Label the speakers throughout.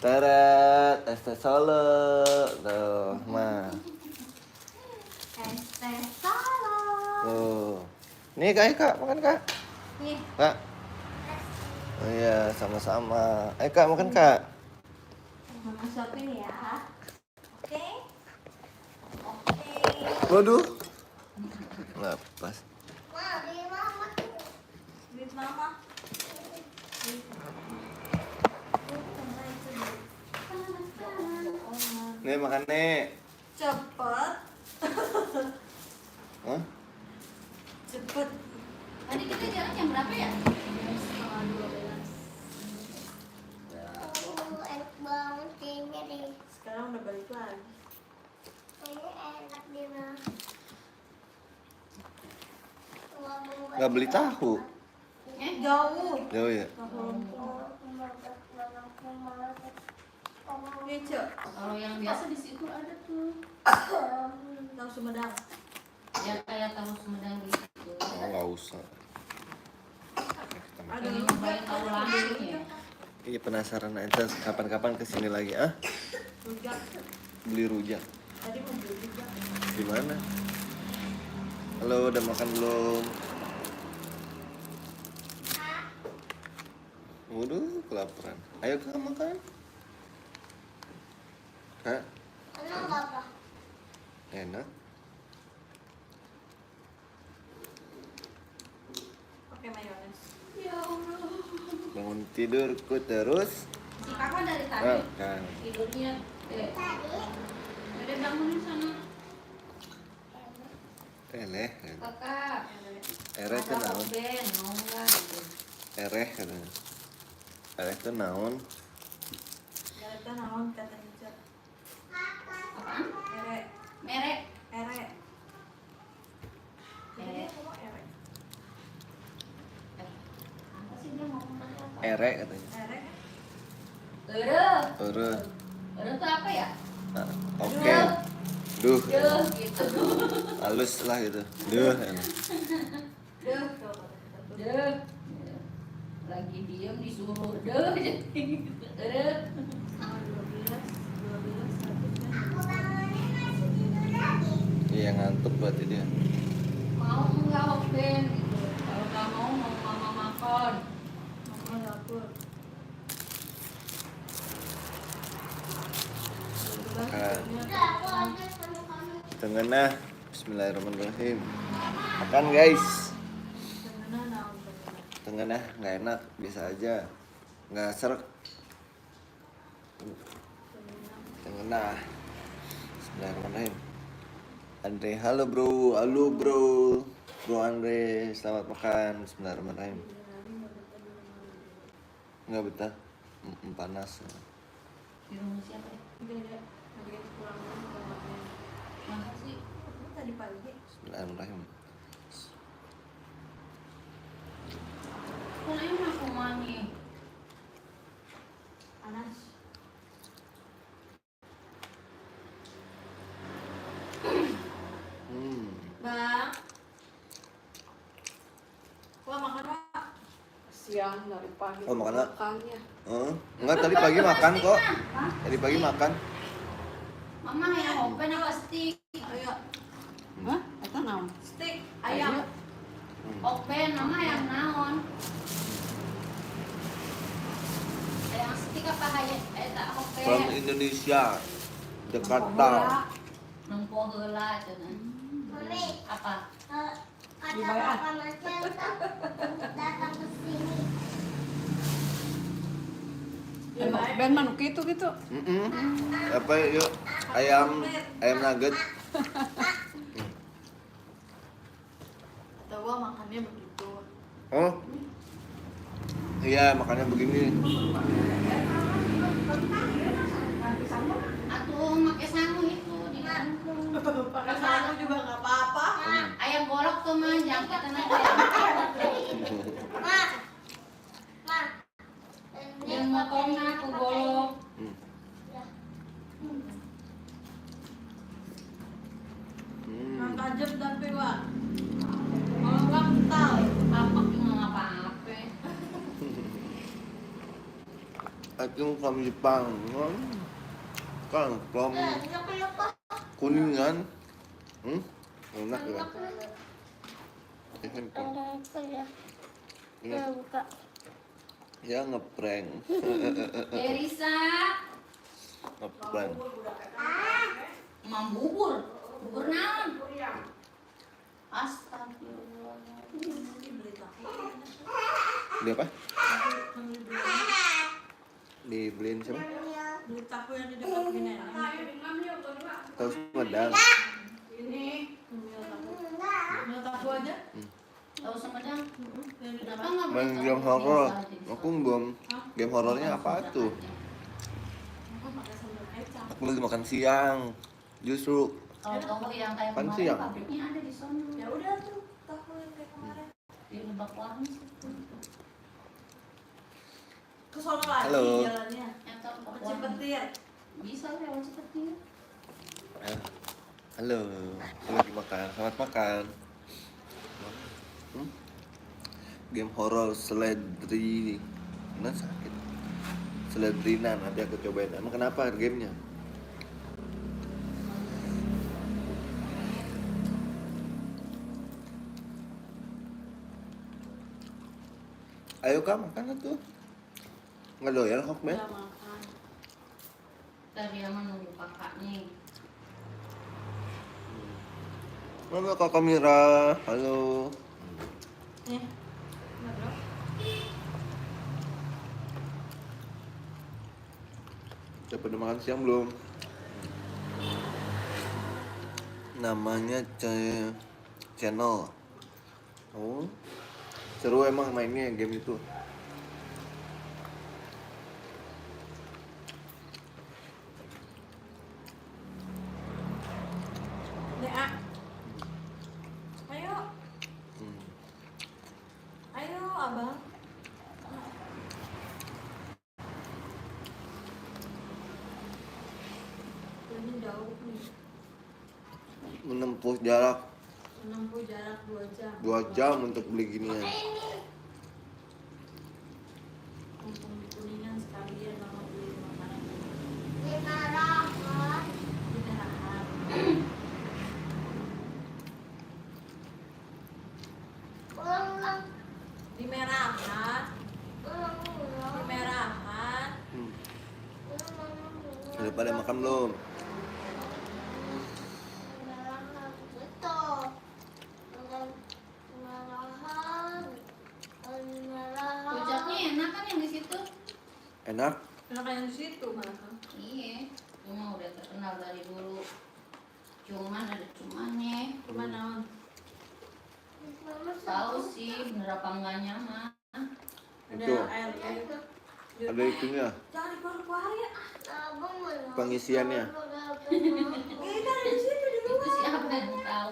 Speaker 1: Teret, es teh Solo. Tuh, mah.
Speaker 2: Es teh Solo.
Speaker 1: Tuh. Nih Kak, makan Kak.
Speaker 2: Nih.
Speaker 1: Kak. Oh iya, sama-sama. Kak, makan Kak.
Speaker 2: Mama suapin ya. Oke. Oke.
Speaker 1: Waduh. Lepas.
Speaker 2: Ma, duit mama tuh. Duit mama.
Speaker 1: Nih makan nih.
Speaker 2: Cepet.
Speaker 1: Hah?
Speaker 2: Cepet.
Speaker 3: Tadi kita jalan jam berapa ya?
Speaker 2: Jam 11:30.
Speaker 4: Enak banget kayaknya deh.
Speaker 2: Sekarang udah balik lagi.
Speaker 4: Kayaknya enak deh mah.
Speaker 1: Nggak beli tahu.
Speaker 2: Jauh.
Speaker 1: Jauh ya?
Speaker 2: Nih, Cek.
Speaker 3: Kalau yang biasa di situ ada tuh.
Speaker 2: Tahu Sumedang.
Speaker 3: Ya kayak tahu Sumedang gitu.
Speaker 1: Oh, nggak usah.
Speaker 2: Ada
Speaker 3: Pengen
Speaker 2: juga
Speaker 3: nyobain tahu lambung ya.
Speaker 1: Iya penasaran aja kapan-kapan kesini lagi ah?
Speaker 2: rujak.
Speaker 1: Beli rujak.
Speaker 2: Tadi mau beli rujak.
Speaker 1: Di mana? Halo, udah makan belum? Waduh, kelaparan. Ayo Kak makan. Kak,
Speaker 4: Enak apa?
Speaker 1: enak.
Speaker 2: Pakai mayones.
Speaker 3: Ya Allah.
Speaker 1: Bangun tidurku terus.
Speaker 3: Si kakak dari tadi
Speaker 1: Makan.
Speaker 3: tidurnya.
Speaker 4: Tadi
Speaker 3: Ada bangunin sana.
Speaker 1: Eleh.
Speaker 3: Kakak.
Speaker 1: Ereh itu
Speaker 3: Ada
Speaker 1: naon?
Speaker 3: Ben, mau nggak? Gitu.
Speaker 1: Ereh katanya. Ereh itu naon?
Speaker 2: Ternyata naon katanya, Cek.
Speaker 3: Apaan?
Speaker 2: Ere.
Speaker 3: Merek.
Speaker 2: Ere. Jadi
Speaker 3: Ere.
Speaker 2: aku mau ere.
Speaker 3: Apa sih dia ngomong tadi apa?
Speaker 1: Ereh katanya.
Speaker 2: Ere.
Speaker 1: Urut.
Speaker 3: Udah tuh apa ya?
Speaker 1: Nah, oke. Duh.
Speaker 3: Duh, gitu.
Speaker 1: Halus lah gitu. Duh. enak.
Speaker 2: Duh, tuh kata kita tuh.
Speaker 3: Duh. Lagi diem disuruh duh. Duh.
Speaker 2: Tanggal 12 harusnya.
Speaker 4: aku bangunnya masih tidur lagi.
Speaker 1: Iya ngantuk berarti dia.
Speaker 3: Mau nggak Ben gitu. Kalau nggak mau mama makan.
Speaker 2: Mama dapur.
Speaker 1: Makan.
Speaker 4: Udah aku aja sama kamu.
Speaker 1: Tengah. Bismillahirrahmanirrahim. Makan guys.
Speaker 2: Tengah naon tengah.
Speaker 1: Tengah nggak enak, biasa aja. Nggak seret. Tengah. Bismillahirrahmanirrahim. Andre, halo bro, Bro Andre, selamat makan. Bismillahirrahmanirrahim. Nggak betah, panas.
Speaker 3: Di rumah siapa ya?
Speaker 2: Udah ada. Lagi pulang dulu ke rumahnya.
Speaker 3: Masa sih?
Speaker 2: Tadi pagi.
Speaker 1: Bismillahirrahmanirrahim.
Speaker 3: Kan enak rumahnya.
Speaker 2: Panas. Bang. Wah, makan, Pak.
Speaker 5: Siang dari pagi
Speaker 1: Oh, makan, Nak?
Speaker 5: makannya.
Speaker 1: Enggak, tadi pagi makan kok. Tadi pagi makan.
Speaker 3: Mama yang open apa stick?
Speaker 2: Ayo,
Speaker 5: Hah? Eta naon?
Speaker 2: steak ayam.
Speaker 3: Open, mama yang naon? Yang stick apa hayat? Tak
Speaker 1: From
Speaker 3: open.
Speaker 1: Indonesia, Jakarta.
Speaker 3: Nempo heula cenah.
Speaker 4: Mami,
Speaker 3: Apa?
Speaker 4: kata papa Macan datang ke sini.
Speaker 5: Ben manuk gitu.
Speaker 1: Apa yuk? Ayam nugget.
Speaker 2: Tahu makannya begitu.
Speaker 1: Oh. Iya, makannya begini.
Speaker 3: Atuh make sangu itu di gantung.
Speaker 2: Pakai sangu juga nggak apa-apa.
Speaker 3: Ayam golok tuh mah jangkitan aja.
Speaker 4: Ma, ma,
Speaker 3: Yang motornya aku golok.
Speaker 2: Nggak tajem tapi wah. Kalau nggak kental.
Speaker 3: Papak juga nggak apa-apa.
Speaker 1: Yung kami Jepang. Kan from Kuningan. Enak ya. Ingat. Ya ngeprank.
Speaker 3: Erisa,
Speaker 1: Ngeprank.
Speaker 3: mam bubur naon? Astagfirullah.
Speaker 1: Beli apa? Dibeliin siapa?
Speaker 2: Beli tahu yang di dekat gini.
Speaker 1: Tahu Sumedang.
Speaker 5: Ini.
Speaker 2: Beli tahu aja.
Speaker 3: Tahu Sumedang? Kenapa nggak
Speaker 1: Main
Speaker 3: beli
Speaker 1: game
Speaker 3: tahu?
Speaker 1: horor.
Speaker 3: Bisa aja.
Speaker 1: Aku belum. Game horornya apa tuh? Aku lagi makan siang. Justru
Speaker 3: Kalau tahu yang kayak
Speaker 1: Apaan
Speaker 3: kemarin
Speaker 1: sih yang?
Speaker 3: pabriknya ada di sono.
Speaker 2: Ya udah tuh tahu yang kayak kemarin.
Speaker 3: Di Lebak Warung situ.
Speaker 2: Ke sono lagi
Speaker 1: Halo.
Speaker 2: jalannya.
Speaker 3: Yang tahu Lebak
Speaker 2: Ke
Speaker 3: Warung.
Speaker 2: Cipetir.
Speaker 3: Bisa lewat Cipetir.
Speaker 1: halo. Aku lagi makan. Selamat makan. Game horor Sledri. Mana sakit? Sledrina nanti aku cobain. Emang kenapa gamenya? Ayo kak makan tuh. Nggak doyan Hokben?
Speaker 5: Udah makan.
Speaker 3: Tadi dia menunggu kakaknya.
Speaker 1: Halo kakak Mira. Halo.
Speaker 2: Nih.
Speaker 1: Udah pada makan siang belum? Namanya channel. Oh, seru emang mainnya game itu.
Speaker 2: Nih, ah. Ayo.
Speaker 1: Hmm.
Speaker 2: Ayo, Abang. Ini jauh nih.
Speaker 1: Menempuh jarak
Speaker 2: Menempuh jarak 2 jam.
Speaker 1: 2 jam untuk beli ginian.
Speaker 2: Mumpung di Kuningan sekalian mama beli makanan.
Speaker 4: Ini marah.
Speaker 2: Di Darahan.
Speaker 4: Ulang-ulang.
Speaker 2: Di Merahan. Di
Speaker 4: Ulang-ulang.
Speaker 2: Merahan.
Speaker 1: Udah pada makan belum?
Speaker 3: Rujaknya enak kan yang di situ?
Speaker 1: Enak?
Speaker 2: Enak yang di situ malah.
Speaker 3: Iya, cuma udah terkenal dari dulu. Cuman ada cumannya.
Speaker 2: Cuman naon?
Speaker 3: Tahu sih bener apa enggaknya mah.
Speaker 2: Ada
Speaker 1: Itu.
Speaker 2: air gitu.
Speaker 1: Ada itunya,
Speaker 2: Cari paru-paru ya.
Speaker 1: pengisiannya.
Speaker 2: Ini kan ada di situ di
Speaker 3: Itu
Speaker 2: luar.
Speaker 3: siapa yang tahu?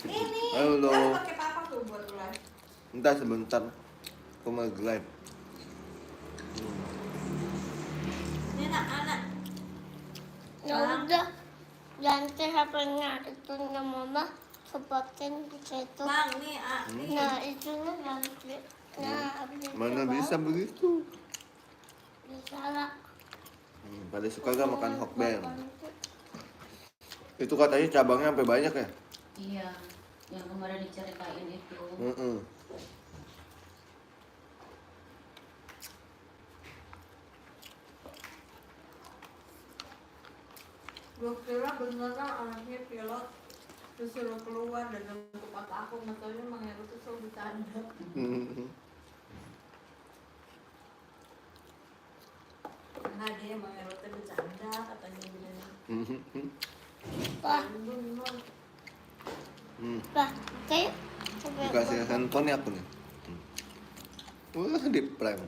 Speaker 2: Ini.
Speaker 1: Halo.
Speaker 2: Kan pakai papa tuh buat live.
Speaker 1: Entah sebentar. Aku mau live.
Speaker 2: Ini anak-anak.
Speaker 4: Ya udah, ganti HP-nya itunya mama sebutin di situ.
Speaker 2: Bang, nih, ah.
Speaker 4: Nah itunya ganti. Nah abis
Speaker 1: Mana
Speaker 4: itu
Speaker 1: bisa begitu?
Speaker 4: bisa lah.
Speaker 1: Pada suka gak makan Hokben? Itu katanya cabangnya sampai banyak ya?
Speaker 3: Iya, yang kemarin diceritain itu.
Speaker 1: Heeh.
Speaker 2: Gue kira beneran anaknya pilot disuruh keluar dari tempat aku, maksudnya Mangeru tuh selalu bercanda. Nah dia Mangeru tuh bercanda katanya gini.
Speaker 4: Pak,
Speaker 2: Bener.
Speaker 4: pak, kayak
Speaker 1: Dikasih handphone ya aku nih. Wah, di prank.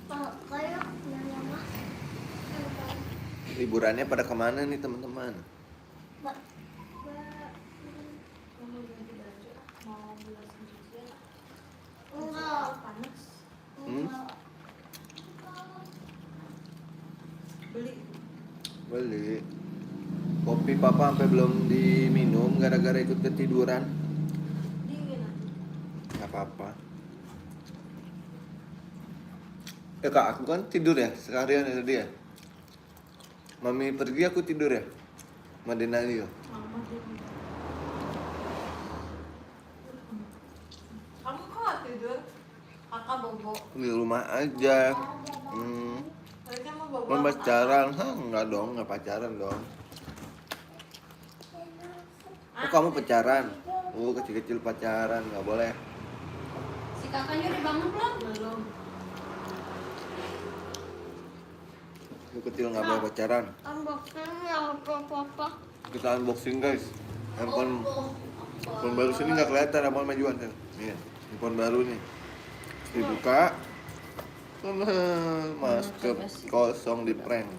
Speaker 4: Pak, kayak mama.
Speaker 1: Liburannya pada kemana nih teman-teman?
Speaker 4: Pak,
Speaker 2: Kamu ganti baju ah, mau belas cucian.
Speaker 4: enggak,
Speaker 2: Panas.
Speaker 4: enggak.
Speaker 2: Beli.
Speaker 1: Beli. Kopi papa sampai belum diminum gara-gara ikut ketiduran.
Speaker 2: Dingin ah.
Speaker 1: Gak apa-apa. Ya kak, aku kan tidur ya, sekalian ada dia. Mami pergi aku tidur ya. Madena yo.
Speaker 2: Mama dia. Kamu kok nggak tidur? Kakak bobo.
Speaker 1: Di rumah aja.
Speaker 2: Tadi kan mau bobo.
Speaker 1: Mau
Speaker 2: sama
Speaker 1: pacaran? Hah, enggak dong, enggak pacaran dong. Oh, kamu pacaran? Oh, kecil-kecil pacaran, nggak boleh.
Speaker 3: Si kakaknya udah bangun belum?
Speaker 2: Kakak. Belum.
Speaker 1: Lu kecil nggak boleh pacaran.
Speaker 4: Unboxing ya papa.
Speaker 1: Kita unboxing guys. Handphone baru sini nggak kelihatan, handphone majuan kan. Nih, handphone baru nih. Dibuka. Masker kosong di prank.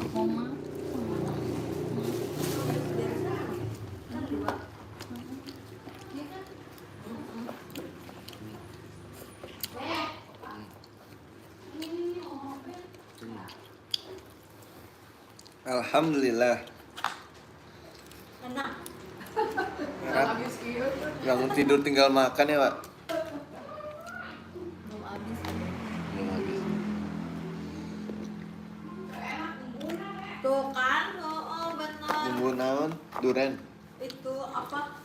Speaker 3: Mama.
Speaker 2: Kan dua.
Speaker 3: Iya kan?
Speaker 1: Alhamdulillah.
Speaker 2: Enak.
Speaker 1: Enak.
Speaker 5: Habis kieu.
Speaker 1: Bangun tidur tinggal makan ya pak.
Speaker 2: Belum habis.
Speaker 1: Belum habis.
Speaker 2: Tuh kan, oh benar.
Speaker 1: Bumbu naon? Duren.
Speaker 2: Itu apa?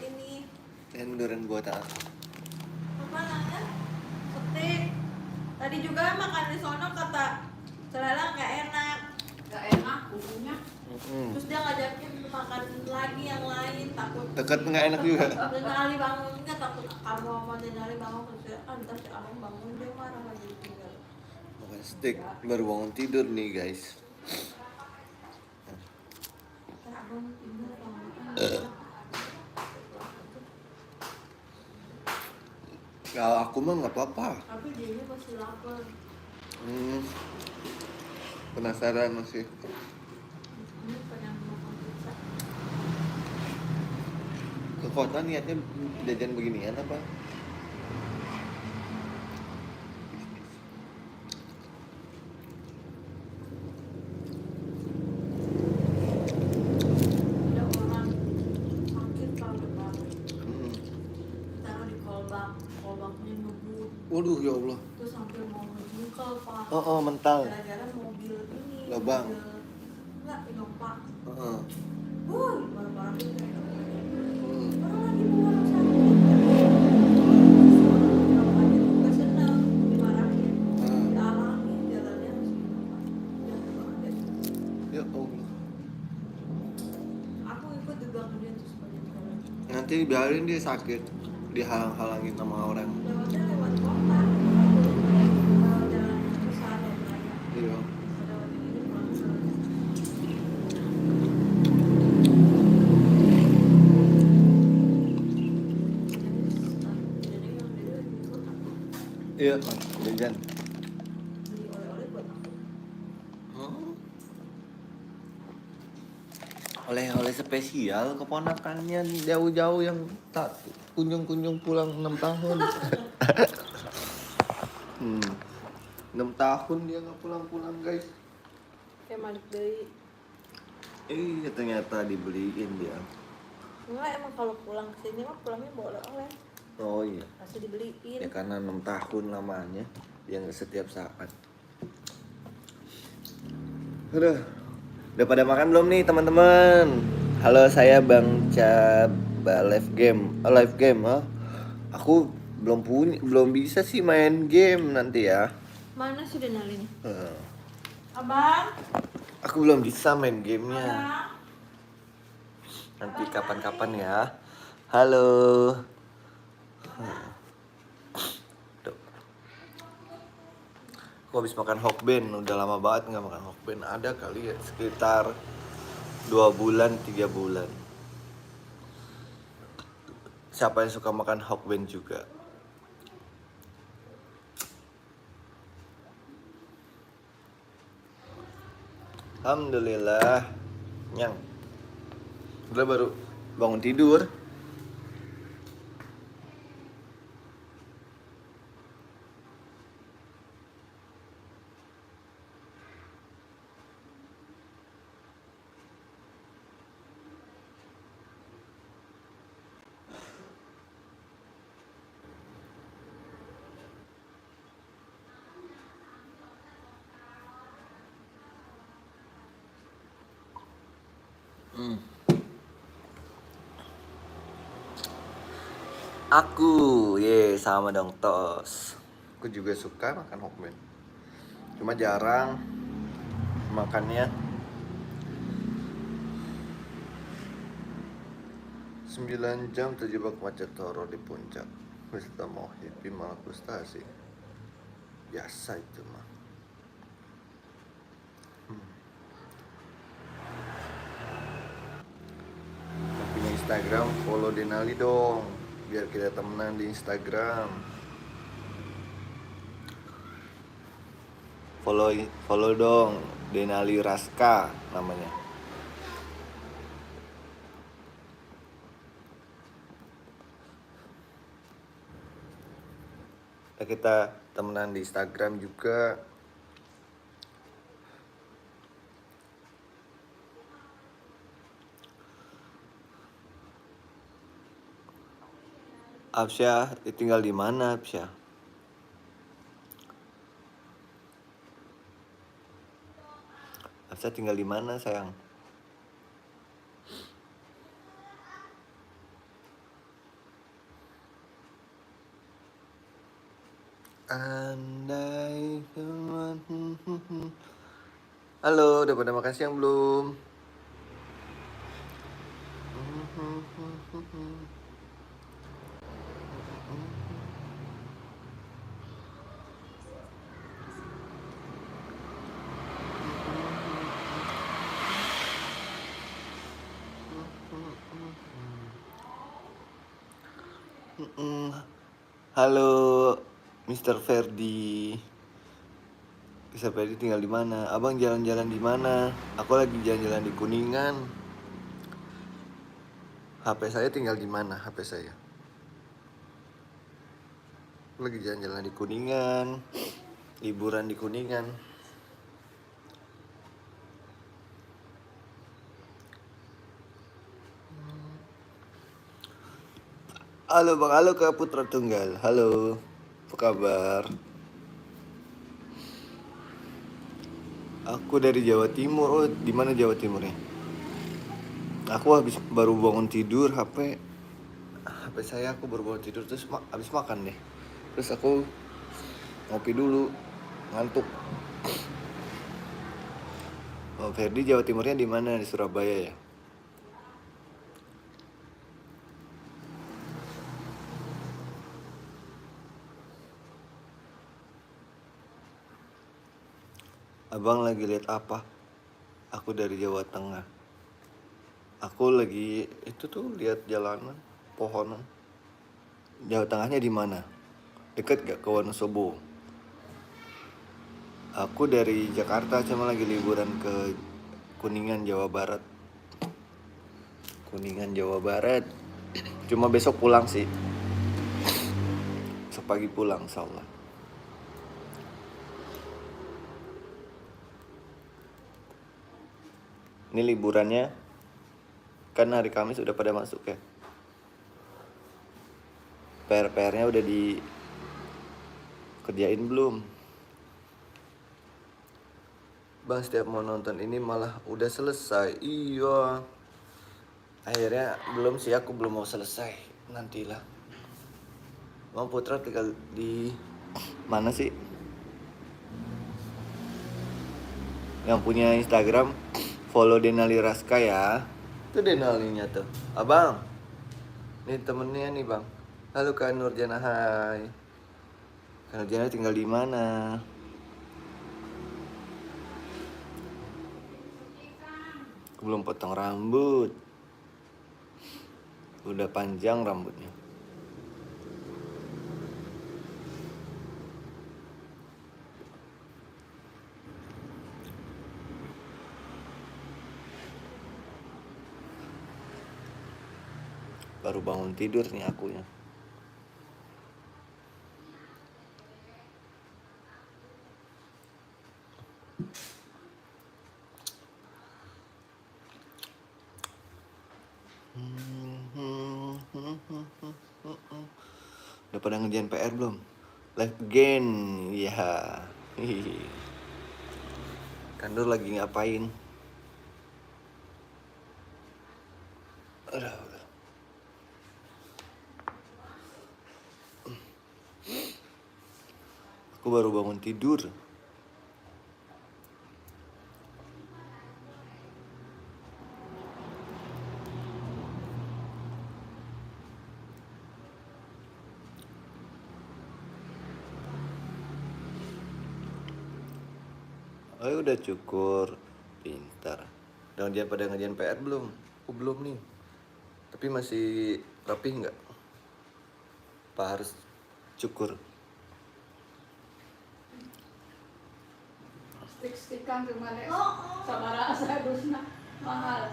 Speaker 2: Ini
Speaker 1: Dan duren buat apa?
Speaker 2: apa namanya? Steak. Tadi juga makan di sono kata Celala nggak enak.
Speaker 5: Gak enak bumbunya.
Speaker 2: Terus dia ngajakin makan lagi yang lain, takut
Speaker 1: Dekat nggak enak juga.
Speaker 2: Denali bangunnya, takut kamu sama Denali bangun terus ya, ntar si Abang bangun dia marah lagi tinggal.
Speaker 1: Makan steak baru bangun tidur nih guys.
Speaker 2: Ntar Abang tinggal bangun.
Speaker 1: Kalau aku mah nggak apa-apa.
Speaker 2: Tapi dia masih lapar.
Speaker 1: Penasaran masih.
Speaker 2: Ini pengen makan pizza.
Speaker 1: Ke kota niatnya jajan beginian apa?
Speaker 2: Ada orang sakit kalau depan. Taruh di kolbaknya ngebut.
Speaker 1: Waduh ya Allah.
Speaker 2: Terus sampai mau ngejungkel pak.
Speaker 1: Oh mental.
Speaker 2: Gara-gara mobil ini.
Speaker 1: Lobang.
Speaker 2: Enggak, Innova.
Speaker 1: Heeh.
Speaker 2: Woi, barang-barang ini.
Speaker 1: Hmm.
Speaker 2: Orang lagi mau orang sakit. Bapaknya tuh gak seneng dimarahin. Dialamin jalannya harus Innova. Jalan banget ya.
Speaker 1: Ya Allah.
Speaker 2: Aku ikut juga ke dia terus pada jalan.
Speaker 1: Nanti biarin dia sakit, dihalang-halangin sama orang.
Speaker 2: Lewatnya lewat kota. Lewat jalan besar dan raya.
Speaker 1: Iya.
Speaker 2: Lewat ini pulang ke
Speaker 1: Iya, jajan.
Speaker 2: beli oleh-oleh buat aku.
Speaker 1: Oleh-oleh spesial keponakannya jauh-jauh yang tak kunjung-kunjung pulang 6 tahun. 6 tahun dia nggak pulang-pulang guys.
Speaker 2: Kayak malik dari
Speaker 1: Iya ternyata dibeliin dia.
Speaker 2: enggak, emang kalau pulang ke sini mah pulangnya bawa oleh-oleh.
Speaker 1: Oh iya.
Speaker 2: Masih dibeliin.
Speaker 1: Ya karena 6 tahun lamanya dia nggak setiap saat. Udah pada makan belum nih teman-teman? Halo, saya Bang Caba live game. Live game, ha? Aku belum bisa sih main game nanti ya.
Speaker 2: Mana sih Denalinya?
Speaker 1: Eh,
Speaker 2: Abang?
Speaker 1: Aku belum bisa main gamenya.
Speaker 2: Abang?
Speaker 1: Nanti kapan-kapan ya. Halo. Tuh. Aku habis makan Hokben. Udah lama banget nggak makan Hokben. Ada kali ya sekitar 2 bulan 3 bulan. Siapa yang suka makan Hokben juga? Alhamdulillah. Nyang. Udah baru bangun tidur. Hmm. Aku, sama dong tos. Aku juga suka makan hokben. Cuma jarang makannya 9 jam terjebak macet horor di puncak. Wisata mau hippie malah frustasi. Biasa itu mah. Yang punya Instagram follow Denali dong, biar kita temenan di Instagram. Follow dong, Denali Raska namanya. Kita temenan di Instagram juga. Absyah tinggal di mana, Absyah? Absyah tinggal di mana, sayang? Andai teman. Halo, udah pada makan siang belum? Halo, Mr. Ferdi. Mr. Ferdi tinggal di mana? Abang jalan-jalan di mana? Aku lagi jalan-jalan di Kuningan. HP saya tinggal di mana? HP saya. Aku lagi jalan-jalan di Kuningan. Liburan di Kuningan. Halo Bang, halo Kak Putra Tunggal. Halo. Apa kabar? Aku dari Jawa Timur. Oh, di mana Jawa Timurnya? Aku baru bangun tidur, HP saya aku baru bangun tidur terus habis makan deh. Terus aku ngopi dulu, ngantuk. Oh, Ferdi Jawa Timurnya di mana? Di Surabaya ya? Abang lagi lihat apa? Aku dari Jawa Tengah. Aku lagi itu tuh lihat jalanan, pohonan. Jawa Tengahnya di mana? Deket gak ke Wonosobo? Aku dari Jakarta, cuma lagi liburan ke Kuningan, Jawa Barat. Kuningan, Jawa Barat. Cuma besok pulang sih. Besok pagi pulang, insyaallah. Ini liburannya kan hari Kamis udah pada masuk ya. PR-nya udah dikerjain belum? Bang, setiap mau nonton ini malah udah selesai. Iya. Akhirnya belum sih, aku belum mau selesai. Nantilah. Bang Putra tinggal di mana sih? Yang punya Instagram follow Denali Raska ya. Itu Denalinya tuh. Abang. Ini temennya nih, Bang. Halo Kak Nurjana, hai. Kak Nurjana tinggal di mana? Aku belum potong rambut. Udah panjang rambutnya. Baru bangun tidur nih akunya. Udah pada ngerjain PR belum? Live again, iya. Kandur lagi ngapain? Udah. Aku baru bangun tidur. Oh udah cukur. Pintar. Dan dia pada ngerjain PR belum? Aku belum nih. Tapi masih rapi nggak? Pak harus cukur.
Speaker 5: Stik-stikan kemarin sabara sadusna mahal.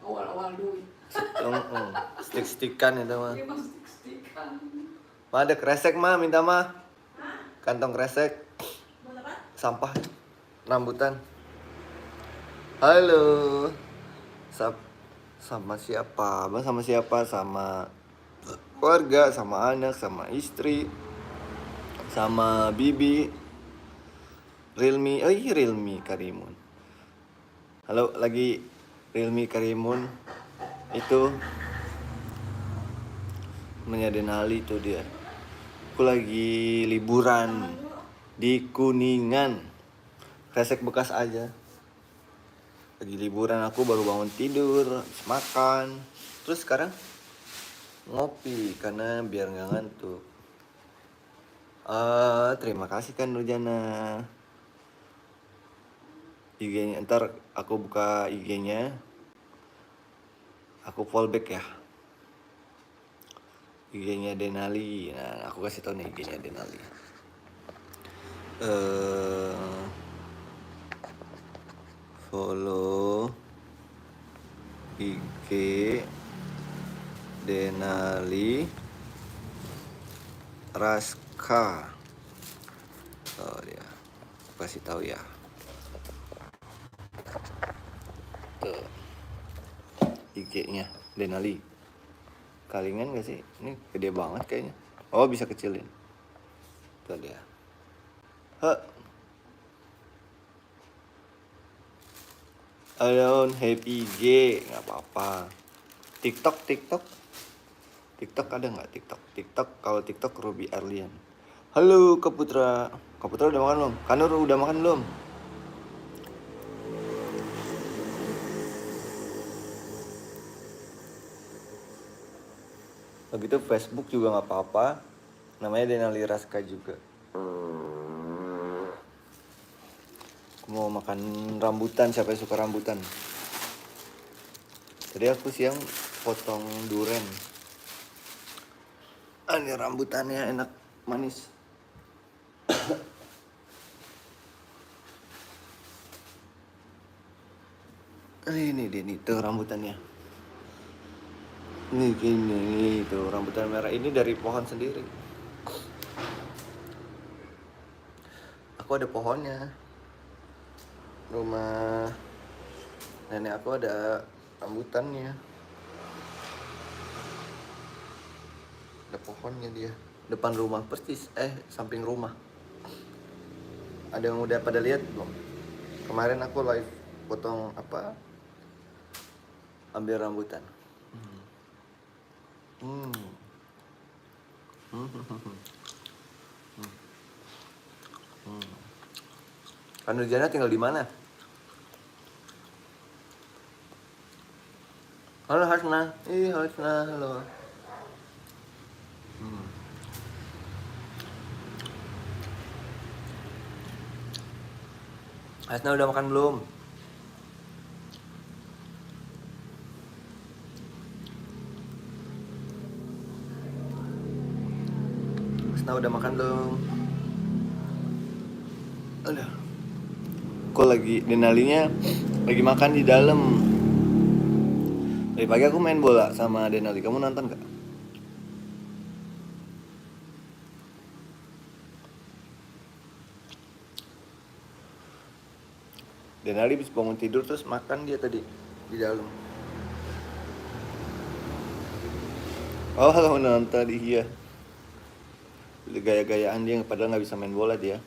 Speaker 5: Awal-awal duit.
Speaker 1: Stik-stikan itu mah.
Speaker 5: Emang stik-stikan.
Speaker 1: Mah ada kresek mah, minta mah. Kantong kresek. Sampah. Rambutan. Halo. Sama siapa? Bang sama siapa? Sama keluarga, sama anak, sama istri, sama bibi. Realme, oh iya Realme Karimun. Halo, lagi Realme Karimun. Itu namanya Denali itu dia. Aku lagi liburan di Kuningan. Kresek bekas aja. Lagi liburan, aku baru bangun tidur, habis makan. Terus sekarang ngopi karena biar nggak ngantuk. Terima kasih kan Nurjana. IG-nya ntar aku buka IG-nya. Aku fallback ya. IG-nya Denali. Nah, aku kasih tau nih IG-nya Denali. Follow IG Denali Raska. Oh ya, kasih tahu ya. Tuh. IG-nya Denali. Kalingan gak sih? Ini gede banget kayaknya. Oh, bisa kecilin. Tuh dia. Alone happy IG, nggak apa-apa. TikTok ada nggak TikTok? Kalau TikTok Ruby Arlian. Halo Kak Putra udah makan belum? Kanur udah makan belum? Begitu Facebook juga nggak apa-apa. Namanya Denali Raska juga. Mau makan rambutan, siapa yang suka rambutan? Tadi aku siang potong duren. Ini rambutannya enak, manis. Ini tuh rambutannya. Ini gini tuh rambutan merah ini dari pohon sendiri. Aku ada pohonnya. Rumah nenek aku ada rambutannya. Ada pohonnya dia. Depan rumah persis, samping rumah. Ada yang udah pada lihat belum? Kemarin aku live potong ambil rambutan. Kan Nurjana tinggal di mana? Halo Hasna. Hasna, halo. Hasna udah makan belum? Hasna udah makan belum? Udah. Kok lagi Denalinya lagi makan di dalam. Dari pagi aku main bola sama Denali. Kamu nonton gak? Denali habis bangun tidur terus makan dia tadi di dalam. Oh, kamu nonton iya. Gaya-gayaan dia padahal nggak bisa main bola dia.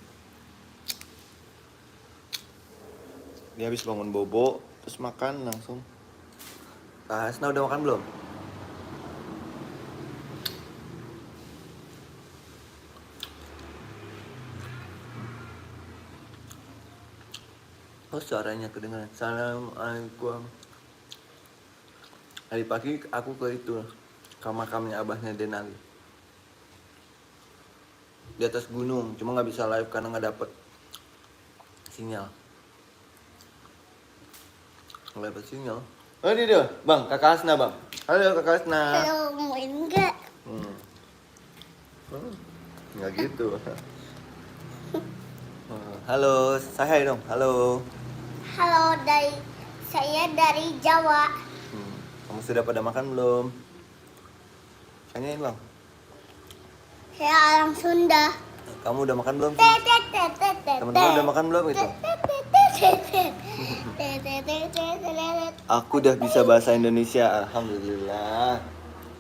Speaker 1: Dia habis bangun bobo, Terus makan langsung. Kak Hasna udah makan belum? Oh suaranya kedengaran. Assalamualaikum. Hari pagi aku ke itu, ke makamnya abahnya Denali. Di atas gunung, cuma nggak bisa live karena nggak dapet sinyal. Nggak dapet sinyal. Oh ini dia, bang, kakak Hasna bang. Halo kakak Hasna.
Speaker 4: Kalau mau enggak.
Speaker 1: Nggak gitu. Halo, say hi dong. Halo.
Speaker 4: Halo, saya dari Jawa.
Speaker 1: Kamu sudah pada makan belum? Tanyain bang.
Speaker 4: Saya orang Sunda.
Speaker 1: Kamu udah makan belum?
Speaker 4: Tetetetetet.
Speaker 1: Teman-teman udah makan belum itu? Aku udah bisa bahasa Indonesia, alhamdulillah.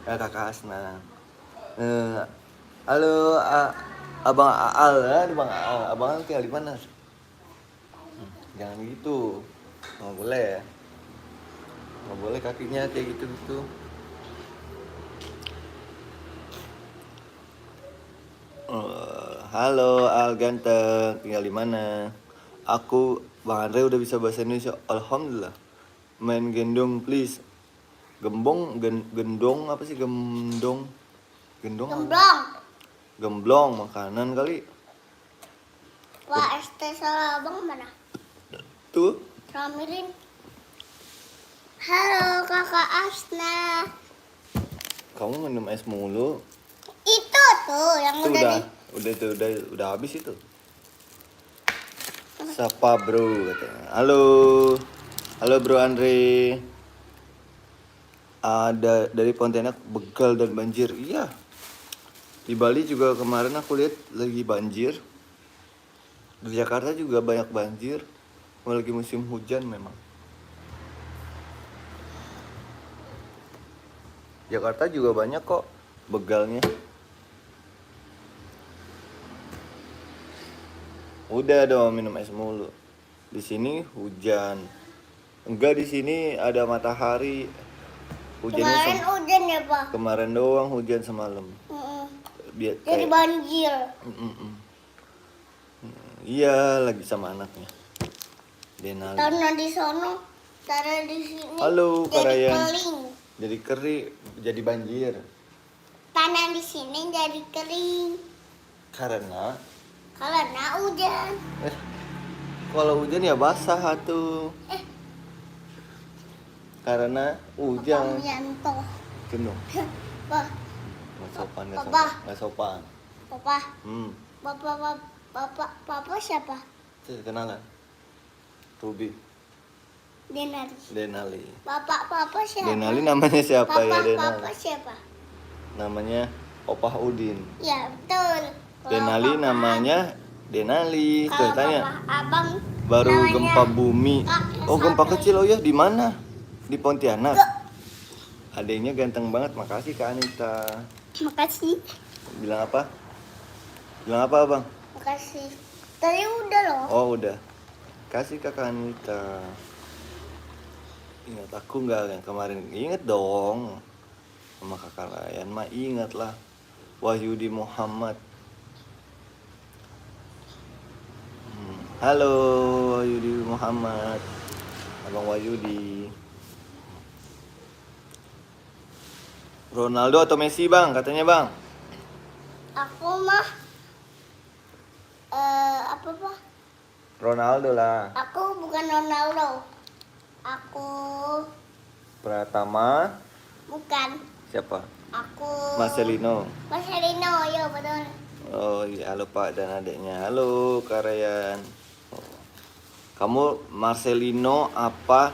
Speaker 1: Ya kakak Hasna. Halo, abang Aal ya, bang Aal. Abang Aal tinggal di mana? Jangan gitu, nggak boleh ya. Nggak boleh kakinya kayak gitu. Halo Al ganteng, tinggal di mana? Aku Bang Andre udah bisa bahasa Indonesia, alhamdulillah. Main gendong please. Gendong apa sih gendong? Gendong apa?
Speaker 4: Gemblong.
Speaker 1: Gemblong makanan kali.
Speaker 4: Wah, ST salah abang mana?
Speaker 1: Tuh.
Speaker 4: Ramirin. Halo, kakak Asna.
Speaker 1: Kamu minum es mulu.
Speaker 4: Itu tuh yang
Speaker 1: Itu
Speaker 4: udah
Speaker 1: udah habis itu. Sapa bro katanya. Halo bro Andre. Ada dari Pontianak begal dan banjir. Iya. Di Bali juga kemarin aku lihat lagi banjir. Di Jakarta juga banyak banjir. Lagi musim hujan memang. Jakarta juga banyak kok begalnya. Udah dong minum es mulu. Di sini hujan. Enggak, di sini ada matahari.
Speaker 4: Kemarin hujan ya, Pak?
Speaker 1: Kemarin doang hujan semalam.
Speaker 4: Jadi banjir.
Speaker 1: Iya, lagi sama anaknya. Denali.
Speaker 4: Tanah di sono, tanah di sini.
Speaker 1: Halo,
Speaker 4: jadi
Speaker 1: Karayan.
Speaker 4: kering.
Speaker 1: Jadi kering, jadi banjir.
Speaker 4: Tanah di sini jadi kering
Speaker 1: Karena
Speaker 4: hujan.
Speaker 1: kalau hujan ya basah tuh. Karena hujan.
Speaker 4: Pamianto.
Speaker 1: Jenuh.
Speaker 4: Pak,
Speaker 1: Nggak sopan,
Speaker 4: Papa.
Speaker 1: nggak sopan.
Speaker 4: Papa,
Speaker 1: Hmm.
Speaker 4: Papa siapa?
Speaker 1: Saya kenalan. Ruby. Denali.
Speaker 4: Papa siapa?
Speaker 1: Denali namanya siapa ya Denali?
Speaker 4: Papa siapa?
Speaker 1: Namanya Opah Udin.
Speaker 4: Ya betul. Kalau
Speaker 1: Denali
Speaker 4: papa-
Speaker 1: namanya Denali.
Speaker 4: Kalau
Speaker 1: Tuh tanya.
Speaker 4: papa abang
Speaker 1: Baru
Speaker 4: namanya
Speaker 1: gempa bumi.
Speaker 4: Kak
Speaker 1: Oh gempa
Speaker 4: Sabri.
Speaker 1: kecil, oh ya di mana? Di Pontianak. Adiknya ganteng banget, makasih Kak Anita.
Speaker 4: Makasih.
Speaker 1: Bilang apa? Bilang apa bang?
Speaker 4: Makasih. Tadi udah loh.
Speaker 1: Oh udah. Kasih Kak Anita. Ingat aku nggak yang kemarin? Ingat dong. Sama kakak Ryan mah ingat lah. Wahyudi Muhammad. Halo Wahyudi Muhammad. Abang Wahyudi. Ronaldo atau Messi bang? Katanya bang.
Speaker 4: Aku mah apa Pak?
Speaker 1: Ronaldo lah.
Speaker 4: Aku bukan Ronaldo. Aku
Speaker 1: Pratama.
Speaker 4: bukan.
Speaker 1: Siapa?
Speaker 4: Aku
Speaker 1: Marcelino.
Speaker 4: Marcelino, ya betul.
Speaker 1: Oh iya, halo Pak dan adiknya. Halo Karayan. Oh. Kamu Marcelino apa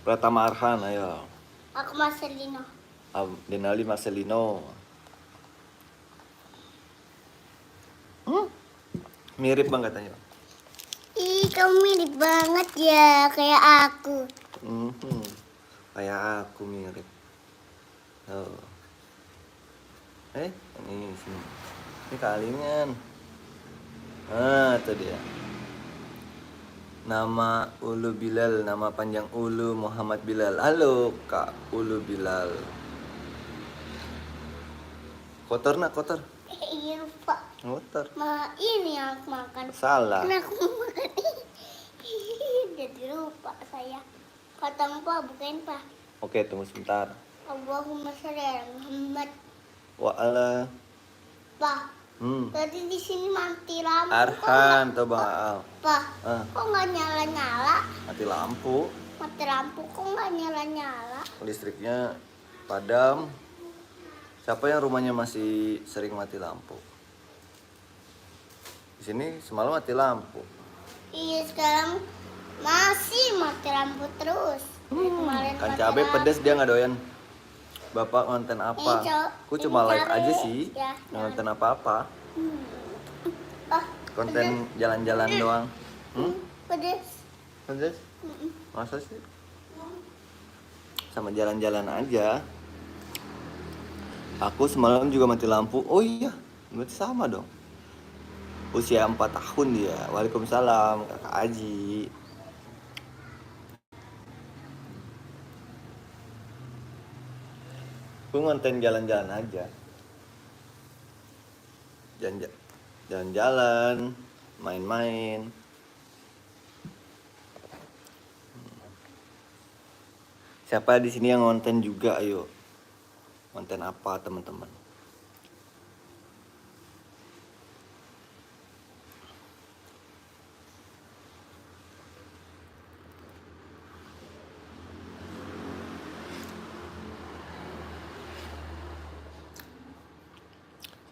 Speaker 1: Pratama Arhan? Ayo.
Speaker 4: Aku Marcelino.
Speaker 1: Denali Marcelino. Mirip bang katanya.
Speaker 4: Ih, kamu mirip banget ya kayak aku.
Speaker 1: Kayak aku mirip. Oh. Ini sini. Ini kalingan. Ah, itu dia. Nama Ulu Bilal, nama panjang Ulu Muhammad Bilal. Halo Kak Ulu Bilal. Kotor nak, kotor.
Speaker 4: Iya lupa.
Speaker 1: Kotor.
Speaker 4: Ini yang aku makan.
Speaker 1: Salah.
Speaker 4: Karena aku makan. Jadi lupa saya. Kata Pak, bukain Pak.
Speaker 1: Oke, tunggu sebentar.
Speaker 4: Allahumma sholli ala Muhammad.
Speaker 1: Wa'ala.
Speaker 4: Pak, tadi di sini mati lampu.
Speaker 1: Arhan atau Bang Aal.
Speaker 4: Pak,
Speaker 1: Ah,
Speaker 4: kok nggak nyala-nyala?
Speaker 1: mati lampu.
Speaker 4: Mati lampu kok nggak nyala-nyala?
Speaker 1: Listriknya padam. Siapa yang rumahnya masih sering mati lampu? Di sini semalam mati lampu.
Speaker 4: Iya, sekarang masih mati lampu terus. Dari kemarin
Speaker 1: Kan
Speaker 4: mati
Speaker 1: cabai
Speaker 4: lampu.
Speaker 1: pedes dia nggak doyan. Bapak konten apa? Aku cuma
Speaker 4: ini
Speaker 1: live
Speaker 4: cabai.
Speaker 1: aja sih.
Speaker 4: Ya,
Speaker 1: Nggak konten apa-apa.
Speaker 4: Ah,
Speaker 1: Konten jalan-jalan doang.
Speaker 4: pedes.
Speaker 1: Pedes? Masa sih? Sama jalan-jalan aja. Aku semalam juga mati lampu. Oh iya, berarti sama dong. Usia 4 tahun dia. Waalaikumsalam, Kakak Aji. Aku ngonten jalan-jalan aja. Jalan-jalan, main-main. Siapa di sini yang ngonten juga, ayo. Konten apa teman-teman?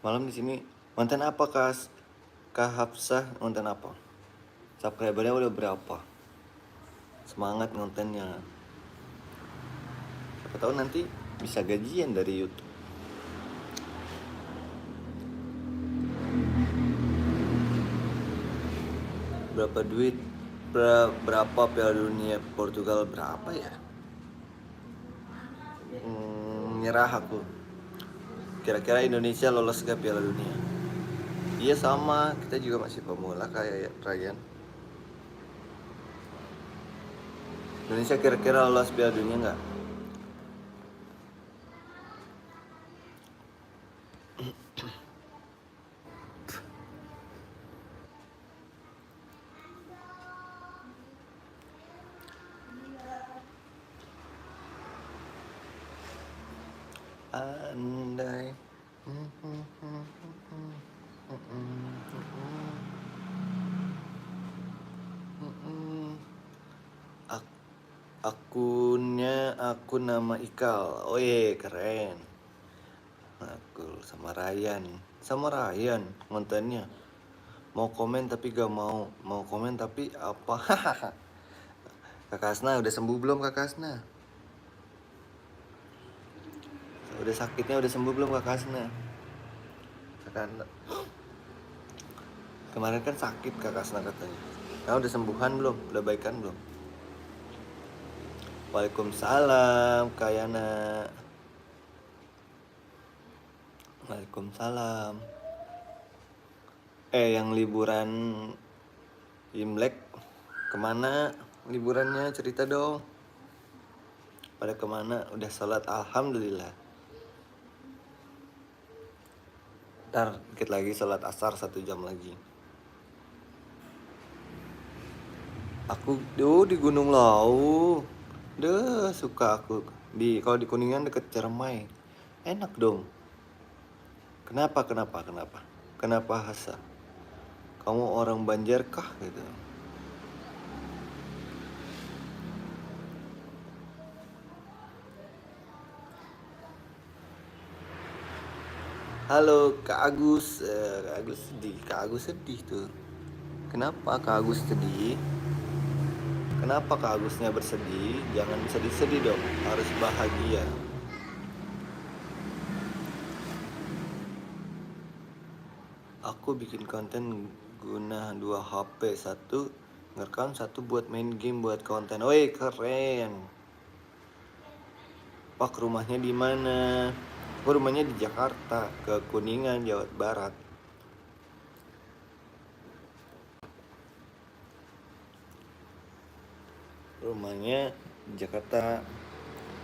Speaker 1: Malam di sini konten apa Kak Hafsah, konten apa? Subscribernya udah berapa? Semangat kontennya. Siapa tahu nanti bisa gajian dari YouTube. Berapa duit? Berapa Piala Dunia Portugal berapa ya? Nyerah aku. Kira-kira Indonesia lolos ke Piala Dunia? Iya sama, kita juga masih pemula kayak Ryan. Indonesia kira-kira lolos Piala Dunia nggak? Andai akunnya akun nama Ikal. Oh iya, keren. Aku sama Ryan kontennya. Mau komen tapi gak mau. Mau komen tapi apa? Kak Asna udah sembuh belum Kak Asna? Udah sakitnya udah sembuh belum Kak Asna? Kemarin kan sakit Kak Asna katanya. Nah, udah sembuhan belum? Udah baikan belum? Waalaikumsalam Kak Yana. Waalaikumsalam. Yang liburan Imlek kemana liburannya, cerita dong. Pada kemana? Udah sholat alhamdulillah. Ntar dikit lagi sholat asar 1 jam lagi. Aku di Gunung Lau. Suka aku. Kalau di Kuningan deket Ciremai. Enak dong. Kenapa Hasa? Kamu orang Banjar kah gitu? Halo Kak Agus. Kak Agus sedih tuh. Kenapa Kak Agus sedih? Kenapa Kak Agusnya bersedih? Jangan sedih-sedih dong, harus bahagia. Aku bikin konten guna 2 HP, satu ngerekam, satu buat main game, buat konten. Woi, keren. Pak, rumahnya di mana? Aku rumahnya di Jakarta, ke Kuningan, Jawa Barat. rumahnya di Jakarta,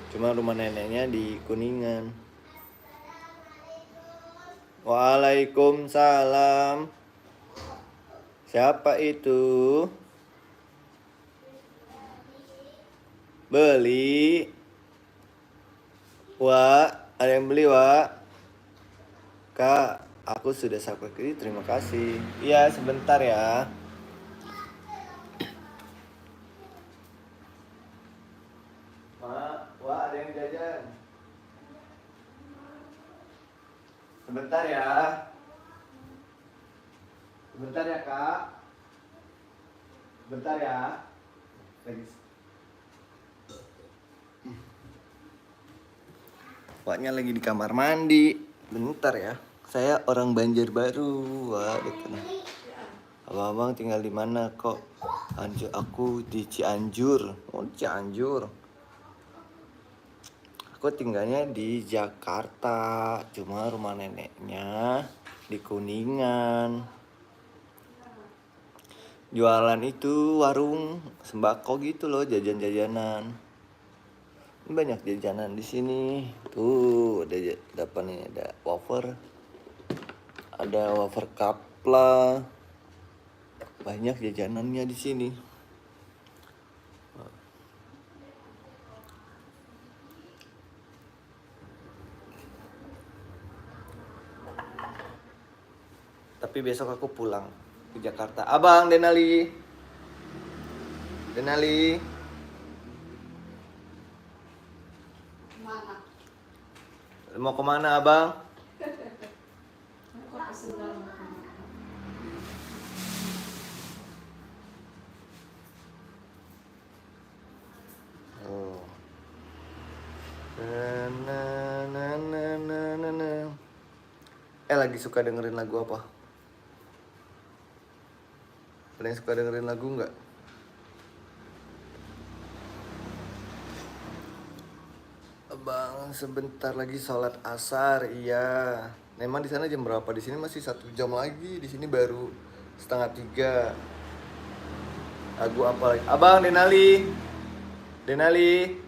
Speaker 1: cuma rumah neneknya di Kuningan. Waalaikumsalam. Siapa itu? Beli? Wak, ada yang beli, Wak? Kak, aku sudah subscribe. Terima kasih. Iya, sebentar ya. Wak, ada yang jajan. Sebentar ya. Sebentar ya, Kak. Sebentar ya. Waknya lagi di kamar mandi. Bentar ya. Saya orang Banjarbaru. Wah, dekat. Abang tinggal di mana kok? Aku di Cianjur. Oh, Cianjur. Aku tinggalnya di Jakarta. Cuma rumah neneknya di Kuningan. Jualan itu warung sembako gitu loh, jajan-jajanan. Banyak jajanan di sini. Tuh, ada apa nih? Ada wafer. Ada wafer kapla. Banyak jajanannya di sini. Tapi besok aku pulang ke Jakarta. Abang Denali. Denali.
Speaker 5: Mana?
Speaker 1: Mau kemana abang?
Speaker 5: Aku kesenggol.
Speaker 1: Oh. Na, na, na, na, na, na. Lagi suka dengerin lagu apa? Ada yang suka dengerin lagu nggak? Abang sebentar lagi sholat asar, iya. Memang di sana jam berapa? Di sini masih 1 jam lagi. Di sini baru 2:30. Lagu apa lagi? Abang Denali. Denali.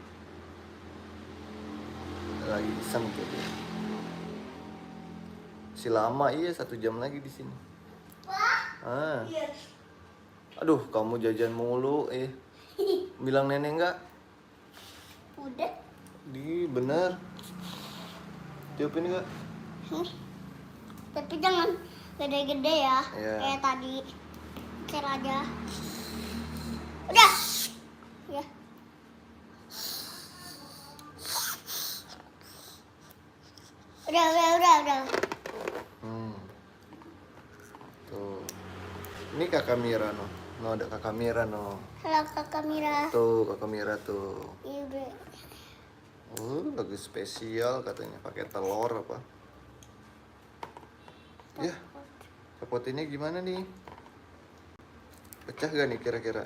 Speaker 1: Lagi iseng tuh dia. Si lama iya 1 jam lagi di sini. Ah. Aduh, kamu jajan mulu Bilang nenek enggak?
Speaker 4: Udah.
Speaker 1: Bener. Tiupin enggak?
Speaker 4: Tapi jangan gede-gede ya.
Speaker 1: Iya.
Speaker 4: Kayak tadi. Kecil aja. Udah. Ya. Udah.
Speaker 1: Tuh. Ini kakak Mira no. No, ada kakak Mira no.
Speaker 4: Halo Kakak Mira.
Speaker 1: Tuh, kakak Mira tuh.
Speaker 4: Iya udah.
Speaker 1: Lagu spesial katanya pakai telur apa? Ya. Kepotinnya gimana nih? Pecah gak nih kira-kira?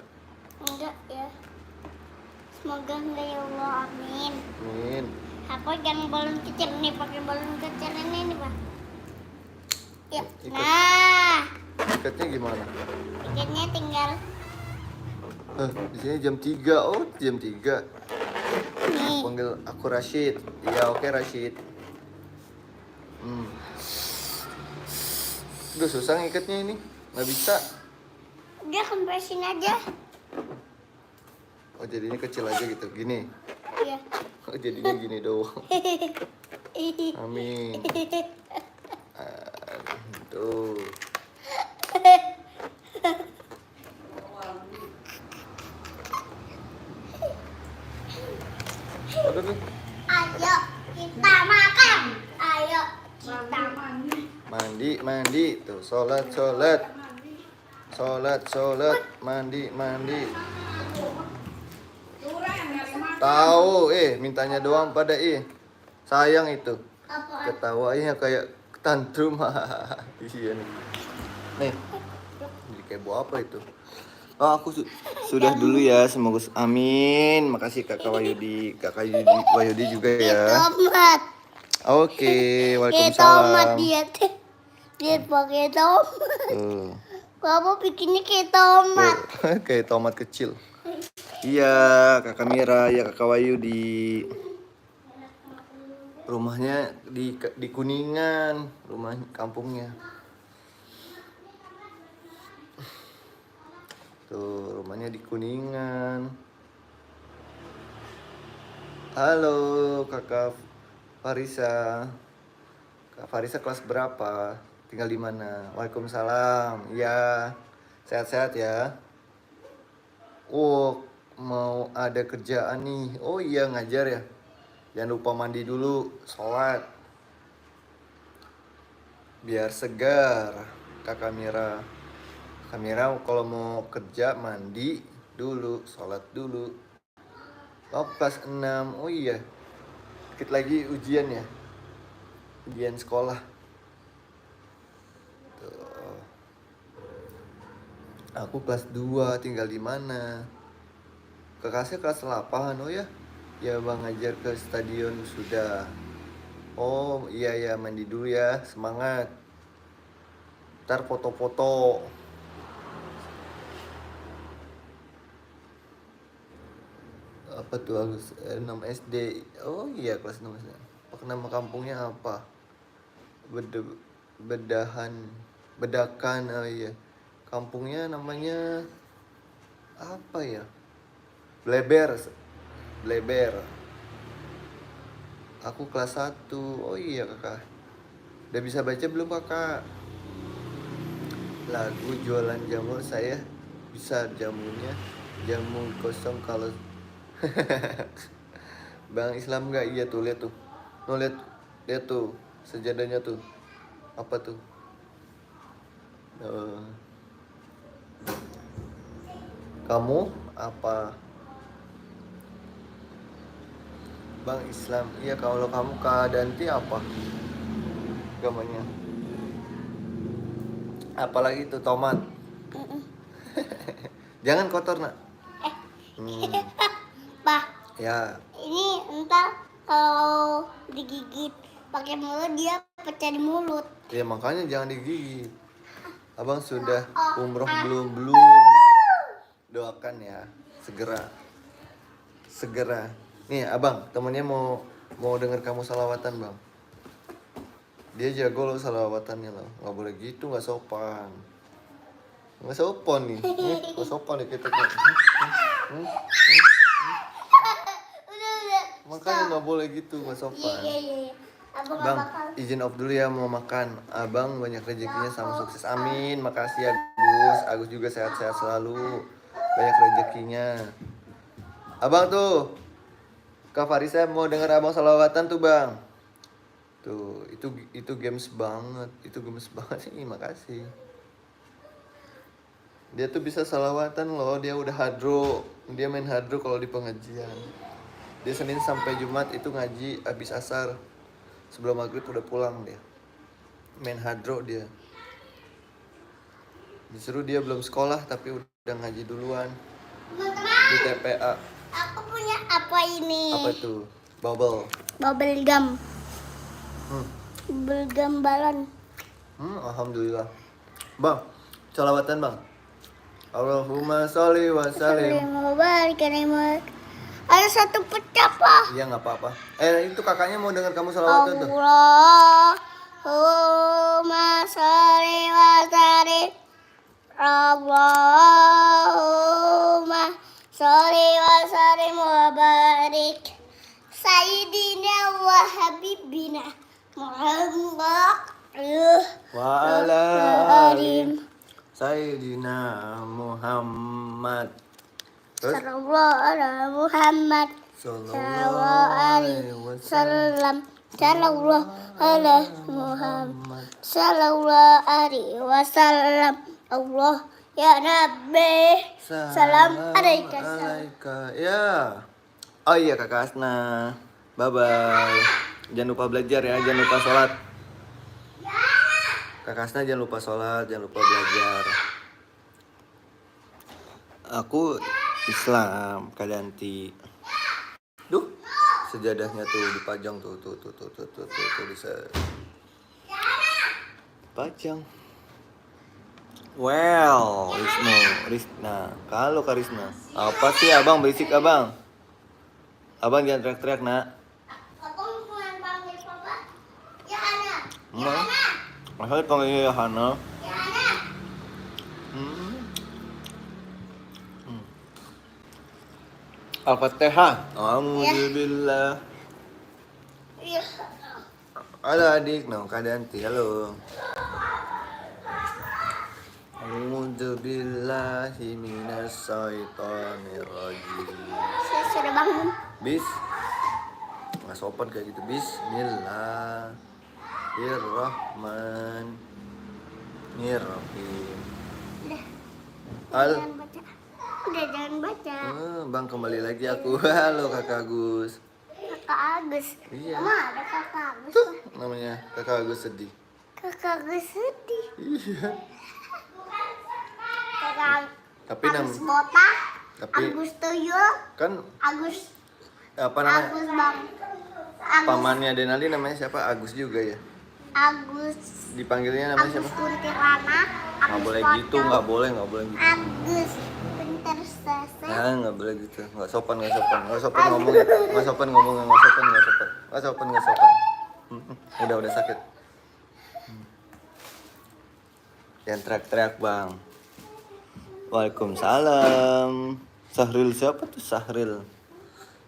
Speaker 4: Enggak ya. Semoga enggak ya Allah, amin.
Speaker 1: Amin.
Speaker 4: Aku jangan balon kecil nih, pakai balon kecil ini nih Pak. Ya.
Speaker 1: Ikut.
Speaker 4: Nah,
Speaker 1: Tiketnya gimana?
Speaker 4: tiketnya tinggal
Speaker 1: Di sini jam 3. Oh, jam 3.
Speaker 4: nih.
Speaker 1: Panggil aku Rashid. Iya, oke Rashid. Duh, susah ngikatnya ini. Nggak bisa.
Speaker 4: Udah kempesin aja.
Speaker 1: Oh, jadinya kecil aja gitu. Gini.
Speaker 4: Iya.
Speaker 1: Oh, jadinya gini doang. Amin. Tuh. Aduh.
Speaker 4: Ayo kita makan. Ayo kita
Speaker 1: Mandi. Tuh, sholat. Mandi. Tahu, mintanya doang pada sayang itu.
Speaker 4: apa?
Speaker 1: Ketawanya kayak tantrum. Iya nih. Nih. Jadi kayak bawa apa itu? Oh, aku sudah dulu ya. Semoga amin. Makasih Kakak Wayudi. Wayudi juga ya.
Speaker 4: Tomat.
Speaker 1: Oke,
Speaker 4: Kayak tomat
Speaker 1: waalaikumsalam.
Speaker 4: dia pakai tomat.
Speaker 1: Tuh.
Speaker 4: Kamu bikinnya kayak tomat.
Speaker 1: Tuh, kayak tomat kecil. Iya, Kakak Mira, ya Kakak Wayu di rumahnya di Kuningan, rumah kampungnya. Tuh, rumahnya di Kuningan. Halo, Kakak Farisa. Kak Farisa kelas berapa? Tinggal di mana? Waalaikumsalam. Ya, sehat-sehat ya. Oh, mau ada kerjaan nih. Oh iya, ngajar ya. Jangan lupa mandi dulu, sholat. Biar segar, Kakak Mira. Kakak Mira kalau mau kerja mandi dulu, sholat dulu. Oh, kelas 6. Oh iya. Dikit lagi ujian ya. Ujian sekolah. Tuh. Aku kelas 2, tinggal di mana? Kakaknya kelas 8. Oh ya. Ya Bang ngajar ke stadion sudah. Oh iya ya, mandi dulu ya. Semangat. Ntar foto-foto. Apa tuh harus 6 SD. Oh iya, kelas 6 SD. Nama kampungnya apa? Bedakan. Oh iya. Kampungnya namanya apa ya? Bleber. Aku kelas 1. Oh iya kakak. Udah bisa baca belum kakak? Lagu jualan jamur saya bisa, jamunya jamu kosong kalau Bang Islam nggak? Iya tuh, lihat tuh. No, lihat tuh sejadahnya tuh. Apa tuh? Kamu apa? Bang Islam. Iya, kalau kamu Kadanti apa? Agamanya. Apalagi tuh tomat. Jangan kotor nak.
Speaker 4: Pak,
Speaker 1: Ya.
Speaker 4: ini entar kalau digigit pakai mulut dia pecah di mulut.
Speaker 1: Ya makanya jangan digigit. Abang sudah umroh belum? Doakan ya, segera. Nih abang, temennya mau denger kamu salawatan bang. Dia jago loh salawatannya loh. Nggak boleh gitu, nggak sopan. Nggak sopan nih. Nggak sopan nih kita.
Speaker 4: Udah.
Speaker 1: Makanya nggak boleh gitu, nggak sopan.
Speaker 4: Iya. Abang nggak
Speaker 1: Bang,
Speaker 4: bakal.
Speaker 1: izin off dulu ya, mau makan. Abang banyak rezekinya sama sukses. Amin. Makasih ya Agus. Agus juga sehat-sehat selalu. Banyak rezekinya. Abang tuh, Kak Farisa mau denger abang salawatan tuh bang. Tuh, itu games banget. Ih, makasih. Dia tuh bisa salawatan loh. Dia udah hadro. Dia main hadro kalau di pengajian. Dia Senin sampai Jumat itu ngaji habis asar. Sebelum maghrib udah pulang dia. Main hadro dia. Disuruh dia belum sekolah tapi udah ngaji duluan. Di TPA.
Speaker 4: Aku punya apa ini?
Speaker 1: Apa itu? Bubble
Speaker 4: gum. Bubble gum balon.
Speaker 1: Alhamdulillah. Bang, salawatan bang. Allahumma sholli wa sallim.
Speaker 4: Ada satu pecah pak.
Speaker 1: Iya nggak apa-apa. Itu kakaknya mau dengar kamu salawatan tuh.
Speaker 4: Allahumma sholli wa sallim. Allahumma sholli wa sallim wa barik Sayyidina wa habibina Muhammad
Speaker 1: Wa ala ali Sayyidina Muhammad. Terus?
Speaker 4: Sallallahu ala Muhammad Sallallahu alaihi wasallam Sallallahu ala Muhammad Sallallahu alaihi wasallam Allah ya Nabi Salam alaika
Speaker 1: Ya. Oh iya kakak Asna. Bye-bye. Jangan lupa belajar ya, jangan lupa sholat. Kakak Asna jangan lupa sholat, jangan lupa belajar. Aku Islam, Kadanti. Duh, sejadahnya tuh dipajang tuh bisa pajang. Well, Risna. Kalau Kak Risna. Apa sih abang berisik abang? Abang jangan teriak-teriak nak.
Speaker 4: Abang cuma panggil papa. Ya Hana. Ya
Speaker 1: Nah,
Speaker 4: Hana.
Speaker 1: masa dipanggil Hana?
Speaker 4: Ya Hana.
Speaker 1: Hmm. Al-Fatihah. Alhamdulillah.
Speaker 4: Ya.
Speaker 1: Halo adik, no Kadanti, halo. A'udzubillahi minasyaitonirrajim.
Speaker 4: Saya sudah bangun.
Speaker 1: Bis, nggak sopan kayak gitu. Bismillahirrahmanirrahim.
Speaker 4: Udah.
Speaker 1: Al,
Speaker 4: Jangan baca. Udah jangan baca.
Speaker 1: bang kembali lagi aku. Halo kakak Agus.
Speaker 4: Kakak Agus.
Speaker 1: Iya.
Speaker 4: Ma, ada kakak Agus.
Speaker 1: Tuh
Speaker 4: Ma.
Speaker 1: namanya kakak Agus sedih.
Speaker 4: Kakak Agus sedih.
Speaker 1: Iya.
Speaker 4: Kakak
Speaker 1: Tapi
Speaker 4: Agus botak.
Speaker 1: tapi
Speaker 4: Agus tuyul.
Speaker 1: kan
Speaker 4: Agus
Speaker 1: apa namanya?
Speaker 4: Agus bang. Agus.
Speaker 1: Pamannya Denali namanya siapa? Agus juga ya.
Speaker 4: Agus.
Speaker 1: Dipanggilnya namanya
Speaker 4: Agus
Speaker 1: siapa?
Speaker 4: kuntilanak.
Speaker 1: Nggak boleh gitu, nggak boleh gitu.
Speaker 4: Agus pinter sese.
Speaker 1: Nah, nggak boleh gitu, nggak sopan ngomong, nggak sopan. Udah sakit. Jangan teriak-teriak bang. Waalaikumsalam. Sahril siapa tuh Sahril?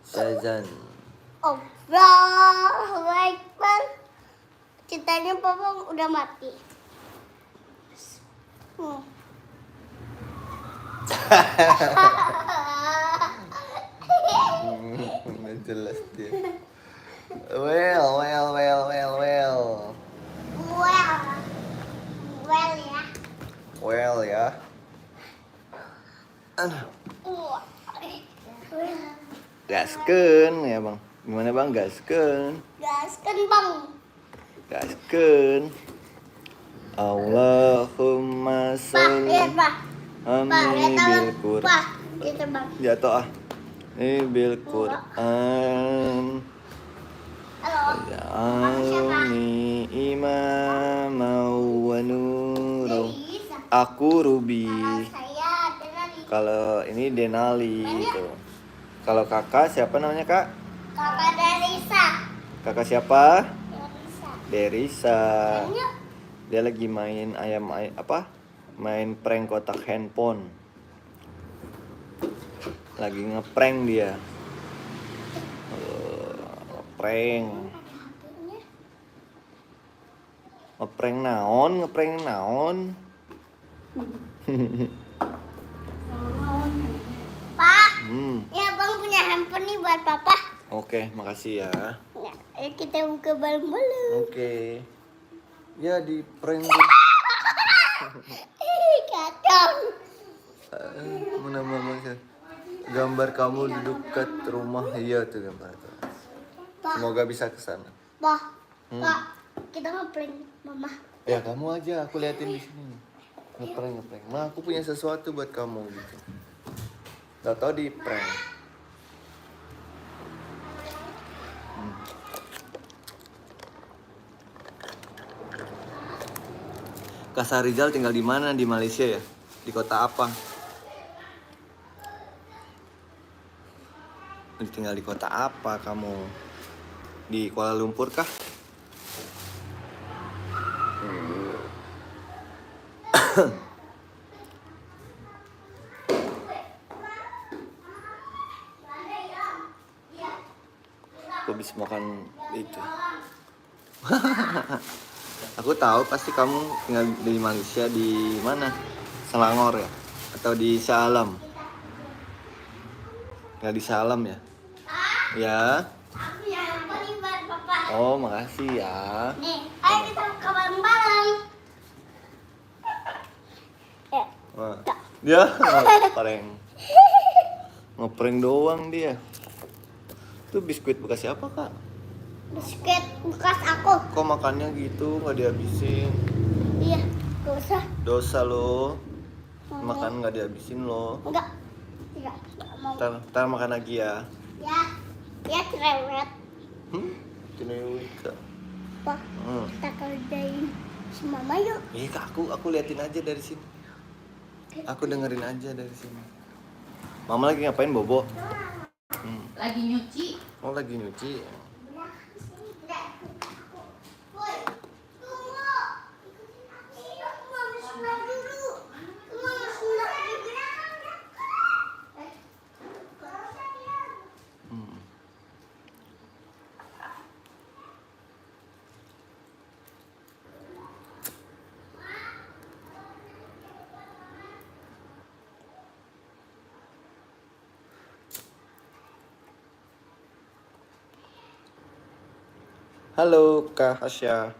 Speaker 1: Syazan.
Speaker 4: Allahu Akbar. Ceritanya papa udah mati.
Speaker 1: Nggak jelas dia. Well.
Speaker 4: Well ya.
Speaker 1: Well ya. Gaskeun ya bang. Gimana bang? Gaskeun.
Speaker 4: Gaskan bang.
Speaker 1: Gaskeun. Allahumma
Speaker 4: Pak, lihat
Speaker 1: sholli
Speaker 4: pak. Pak, lihat
Speaker 1: bil
Speaker 4: tangan.
Speaker 1: Qur'an.
Speaker 4: Pak, gitu bang.
Speaker 1: Jatuh ah. Bil Qur'an.
Speaker 4: Halo.
Speaker 1: Ja'alni imama wa nura.
Speaker 4: Bisa.
Speaker 1: Aku Ruby.
Speaker 4: Kalau saya Denali.
Speaker 1: Kalau ini Denali gitu. Kalau kakak siapa namanya kak?
Speaker 4: Kakak Darisa.
Speaker 1: Kakak siapa?
Speaker 4: Darisa.
Speaker 1: Derisa.
Speaker 4: Yuk.
Speaker 1: Dia lagi main main prank kotak handphone. Lagi ngeprank dia. Ngeprank. Ngeprank naon.
Speaker 4: Pak,
Speaker 1: Hmm.
Speaker 4: ya bang punya handphone nih buat papa.
Speaker 1: Oke, makasih ya.
Speaker 4: Ya, ayo kita buka bareng-bareng.
Speaker 1: Oke. Ya di prank dia.
Speaker 4: Kakak.
Speaker 1: Mana mama gambar kamu di dekat rumah, iya tuh gambar tuh.
Speaker 4: Pak,
Speaker 1: Semoga bisa ke sana.
Speaker 4: Pak, Pak, kita ngeprank mama.
Speaker 1: Ya kamu aja, aku liatin di sini. Ngeprank. Nah, aku punya sesuatu buat kamu gitu. Tahu di prank. Kak Sarizal tinggal di mana di Malaysia ya? Di kota apa? Tinggal di kota apa kamu? Di Kuala Lumpur kah? Aku habis makan itu. Aku tahu pasti kamu tinggal di Malaysia di mana? Selangor ya? Atau di Shah Alam? Tinggal di Shah Alam ya? Ya.
Speaker 4: Aku punya handphone nih buat papa.
Speaker 1: Oh, makasih ya.
Speaker 4: Nih, ayo kita buka bareng-bareng.
Speaker 1: Wah. Ya, ngeprank. Ngeprank doang dia. Itu biskuit bekas siapa, Kak?
Speaker 4: Biskuit bekas aku.
Speaker 1: Kok makannya gitu, nggak dihabisin?
Speaker 4: Iya, gak usah.
Speaker 1: Dosa lo. Makan nggak dihabisin lo.
Speaker 4: Enggak. Tidak mau.
Speaker 1: Ntar makan lagi ya.
Speaker 4: Ya cerewet.
Speaker 1: Cerewet, Kak.
Speaker 4: Pak, kita kerjain si mama yuk.
Speaker 1: Kak, aku liatin aja dari sini. Aku dengerin aja dari sini. Mama lagi ngapain, Bobo?
Speaker 3: Lagi nyuci.
Speaker 1: Oh, lagi nyuci.
Speaker 4: Woi, tunggu. Aku mau sunat dulu. Aku mau sunat dulu.
Speaker 1: Hmm. Halo Kak Hasya.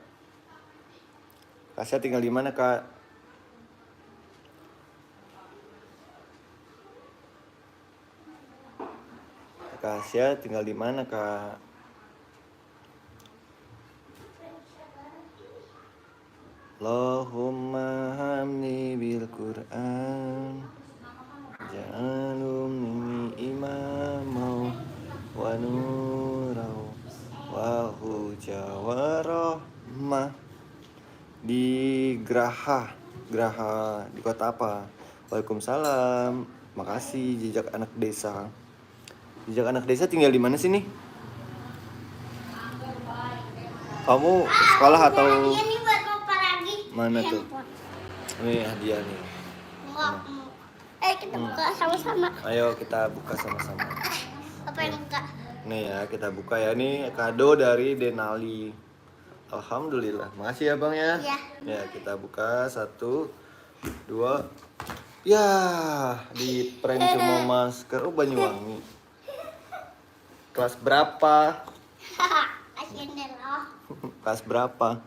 Speaker 1: Kak Hasya tinggal di mana, Kak? Kak Hasya tinggal di mana, Kak? Allahumma hamni bil Qur'an ja'alumni imamau wa nurau wa huja wa rahmah. Di Graha di kota apa? Waalaikumsalam. Makasih jejak anak desa. Jejak anak desa tinggal di mana sih nih? Kamu sekolah atau
Speaker 4: Ini buat papa lagi.
Speaker 1: mana tuh?
Speaker 4: Handphone.
Speaker 1: Nih hadiah nih.
Speaker 4: Enggak. Kita buka sama-sama.
Speaker 1: Ayo kita buka sama-sama.
Speaker 4: Apa yang buka?
Speaker 1: Nih ya kita buka ya, nih kado dari Denali. Alhamdulillah. Makasih ya Bang ya.
Speaker 4: Iya.
Speaker 1: Ya kita buka 1, 2. Ya di prank semua masker. Oh Banyuwangi. Kelas berapa?
Speaker 4: Kasian deh loh.
Speaker 1: Kelas berapa?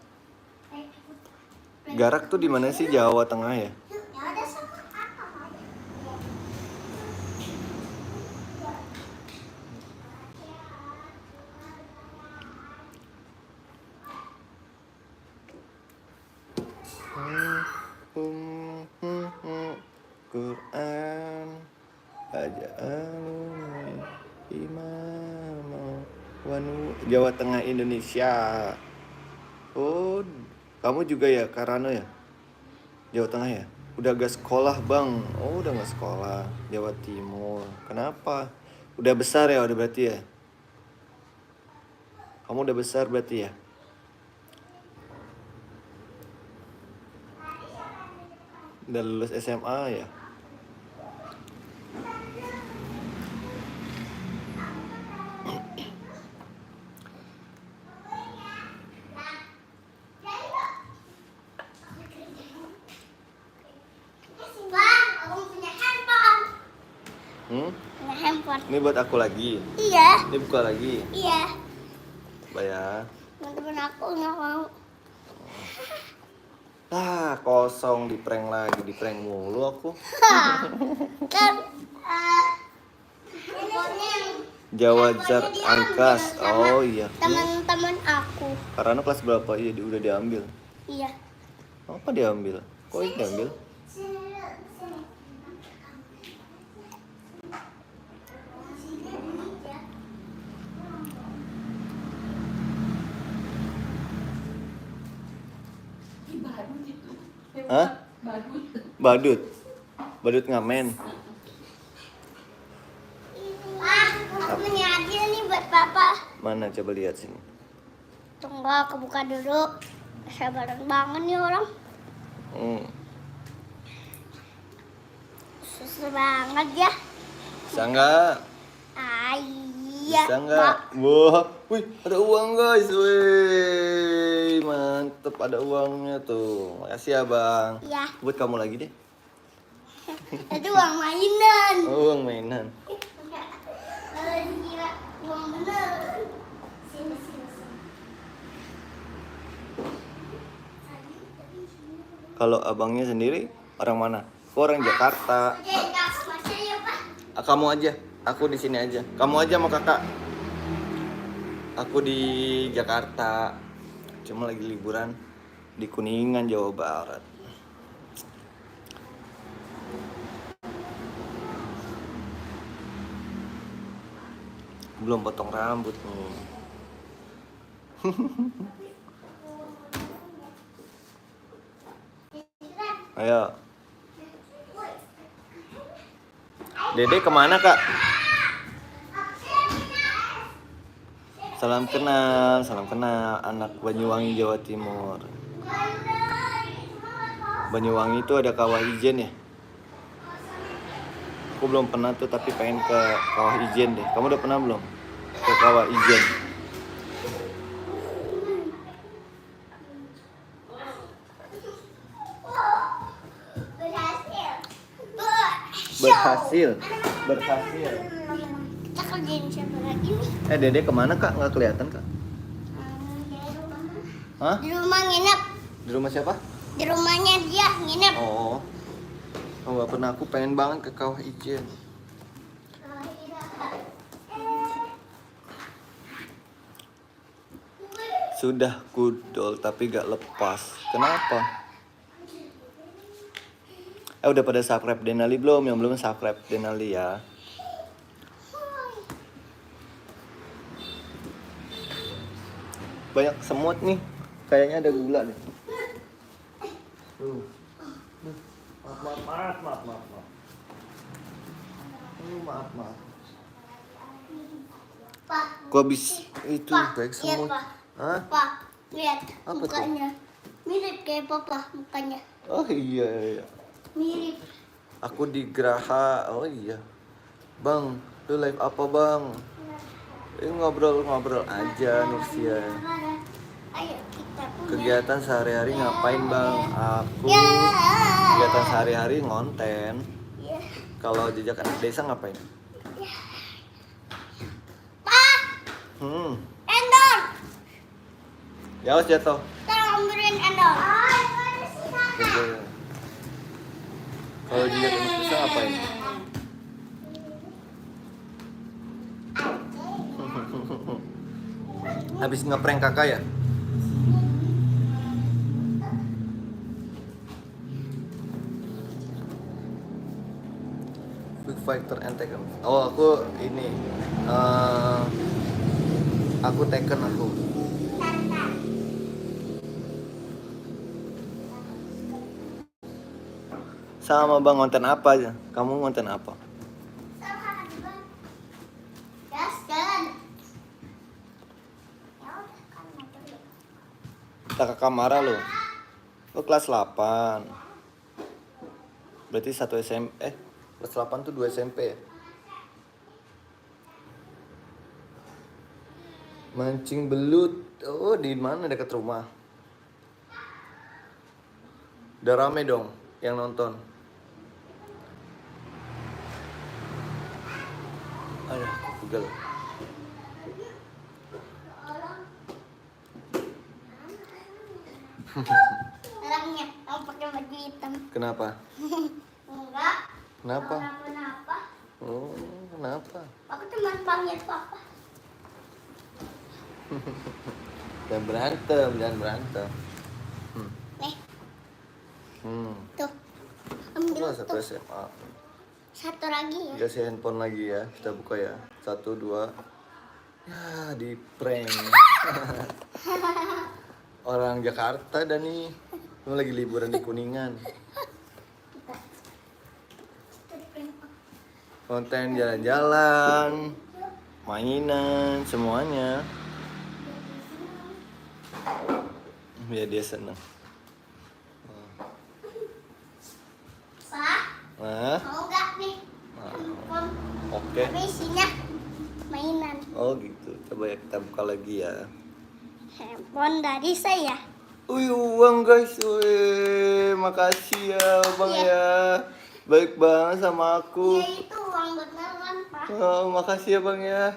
Speaker 1: Garak tuh di mana sih? Jawa Tengah ya?
Speaker 4: Ya udah sama apa?
Speaker 1: Quran aja imam wanu Jawa Tengah Indonesia. Oh, kamu juga ya Karano ya? Jawa Tengah ya? Udah gak sekolah Bang? Oh udah gak sekolah. Jawa Timur. Kenapa? Udah besar ya udah berarti ya? Kamu udah besar berarti ya? Udah lulus SMA ya?
Speaker 4: Bang, aku punya handphone. Punya handphone.
Speaker 1: Ini buat aku lagi.
Speaker 4: Iya.
Speaker 1: Ini buka lagi.
Speaker 4: Iya.
Speaker 1: Coba ya.
Speaker 4: Teman-teman aku nggak mau.
Speaker 1: Ah, kosong di prank lagi, di prank mulu aku.
Speaker 4: Kan handphonenya yang
Speaker 1: Jawa Jar Angkas. Oh iya.
Speaker 4: teman-teman aku.
Speaker 1: Karena kelas berapa? Iya, udah diambil.
Speaker 4: Iya.
Speaker 1: Apa diambil? Kok ini diambil? Hah? Badut. Badut ngamen.
Speaker 4: Wah, aku punya hadiah nih buat papa.
Speaker 1: Mana coba lihat sini.
Speaker 4: Tunggu aku buka dulu. Sabaran banget nih orang. Susah banget ya.
Speaker 1: Bisa nggak?
Speaker 4: Iya.
Speaker 1: Bisa nggak? Wah, wih, ada uang guys, wih, mantep ada uangnya tuh. Makasih ya bang.
Speaker 4: Iya.
Speaker 1: Buat kamu lagi deh.
Speaker 4: Itu uang mainan.
Speaker 1: Oh, uang mainan.
Speaker 4: Kalau dikira uang bener. Sini, sini, sini.
Speaker 1: Kalau abangnya sendiri orang mana? Aku orang Jakarta.
Speaker 4: Oke, Kak, baca ya, Pak.
Speaker 1: Kamu aja, aku di sini aja. Kamu aja sama kakak. Aku di Jakarta. Cuma lagi liburan di Kuningan, Jawa Barat. Belum potong rambut nih. Ayo. Dede kemana kak? Salam kenal anak Banyuwangi Jawa Timur. Banyuwangi itu ada Kawah Ijen ya? Aku belum pernah tuh tapi pengen ke Kawah Ijen deh. Kamu udah pernah belum? Ke Kawah Ijen.
Speaker 4: Berhasil.
Speaker 1: Berhasil.
Speaker 4: Kita kerjain siapa lagi nih?
Speaker 1: Dede kemana kak? Nggak kelihatan kak?
Speaker 4: Di rumah.
Speaker 1: Hah?
Speaker 4: Di rumah nginep.
Speaker 1: Di rumah siapa?
Speaker 4: Di rumahnya dia nginep.
Speaker 1: Oh, nggak pernah. Aku pengen banget ke Kawah Ijen. Sudah kudol tapi gak lepas. Kenapa? Udah pada subscribe Denali belum? Yang belum subscribe Denali ya. Banyak semut nih. Kayaknya ada gula nih. Maaf.
Speaker 4: Pak,
Speaker 1: Kok habis itu
Speaker 4: Pak,
Speaker 1: baik
Speaker 4: lihat,
Speaker 1: semut?
Speaker 4: Pak.
Speaker 1: Hah?
Speaker 4: Pak, lihat
Speaker 1: Apa tuh?
Speaker 4: mukanya. Mirip kayak papa mukanya.
Speaker 1: Oh iya.
Speaker 4: Mirip.
Speaker 1: Aku di Graha. Oh iya. Bang, lu live apa bang? Ngobrol-ngobrol aja Nursia.
Speaker 4: Ayo kita punya.
Speaker 1: Kegiatan sehari-hari ngapain bang? Aku
Speaker 4: Ya.
Speaker 1: kegiatan sehari-hari ngonten.
Speaker 4: Ya.
Speaker 1: Kalau jejak anak desa ngapain?
Speaker 4: Pak, endor.
Speaker 1: Ya jatuh.
Speaker 4: Tolong ambilin endor.
Speaker 1: Kalau jejak anak desa ngapain? Habis ngeprank kakak ya? Quick Fighter and Tekken. Oh aku ini aku Tekken aku. Sama bang, ngonten apa aja? Kamu ngonten apa? Kakak Kamara lo. Oh kelas 8. Berarti 1 SMP. Kelas 8 tuh 2 SMP ya? Mancing belut. Oh, di mana dekat rumah? Udah rame dong yang nonton. Aduh, aku pegel.
Speaker 4: Orangnya, kamu pakai baju hitam.
Speaker 1: Kenapa?
Speaker 4: Enggak.
Speaker 1: Kenapa?
Speaker 4: Kenapa?
Speaker 1: Oh, kenapa?
Speaker 4: Aku cuma panggil papa.
Speaker 1: Jangan berantem.
Speaker 4: Nih,
Speaker 1: Hmm.
Speaker 4: tuh. Ambil
Speaker 1: Oh, satu
Speaker 4: tuh.
Speaker 1: SMA.
Speaker 4: Satu lagi ya.
Speaker 1: Kasih handphone lagi ya. Kita buka ya. 1, 2. Ya, di prank. Orang Jakarta dan nih. Lu lagi liburan di Kuningan. Konten jalan-jalan, mainan, semuanya. Ya dia seneng.
Speaker 4: Pak,
Speaker 1: Nah,
Speaker 4: mau nggak nih? Handphone.
Speaker 1: oke.
Speaker 4: Tapi isinya mainan.
Speaker 1: Oh gitu. Coba ya kita buka lagi ya.
Speaker 4: Handphone dari saya.
Speaker 1: Uang guys, makasih ya bang
Speaker 4: Iya.
Speaker 1: ya. Baik banget sama aku.
Speaker 4: Ya itu uang beneran, Pak.
Speaker 1: Oh, makasih ya bang ya.
Speaker 4: Ya.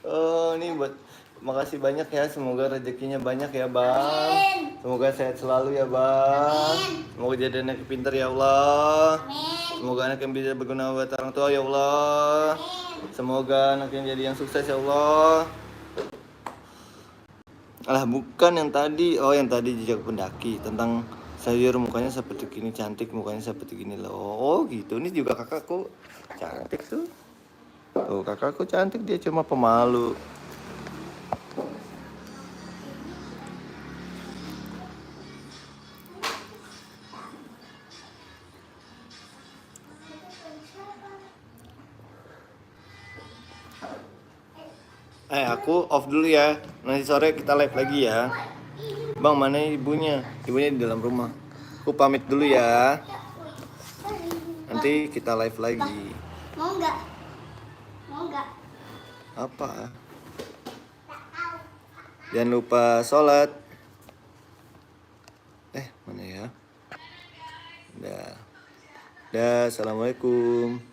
Speaker 1: Oh, ini buat makasih banyak ya. Semoga rezekinya banyak ya bang.
Speaker 4: Amin.
Speaker 1: Semoga sehat selalu ya bang.
Speaker 4: Amin.
Speaker 1: Semoga jadi anak yang pintar ya Allah.
Speaker 4: Amin.
Speaker 1: Semoga anak yang bisa berguna buat orang tua ya Allah.
Speaker 4: Amin.
Speaker 1: Semoga anak yang jadi yang sukses ya Allah. Alah bukan yang tadi. Oh yang tadi jejak pendaki tentang sayur mukanya seperti gini, cantik mukanya seperti gini loh. Oh gitu. Ini juga kakakku cantik tuh. Tuh kakakku cantik, dia cuma pemalu. Aku off dulu ya. Nanti sore kita live lagi ya. Bang, mana ibunya? Ibunya di dalam rumah. Aku pamit dulu ya. Nanti kita live lagi.
Speaker 4: Mau nggak? Mau nggak?
Speaker 1: Apa? Jangan lupa sholat. Mana ya? Dah. Dah, assalamualaikum.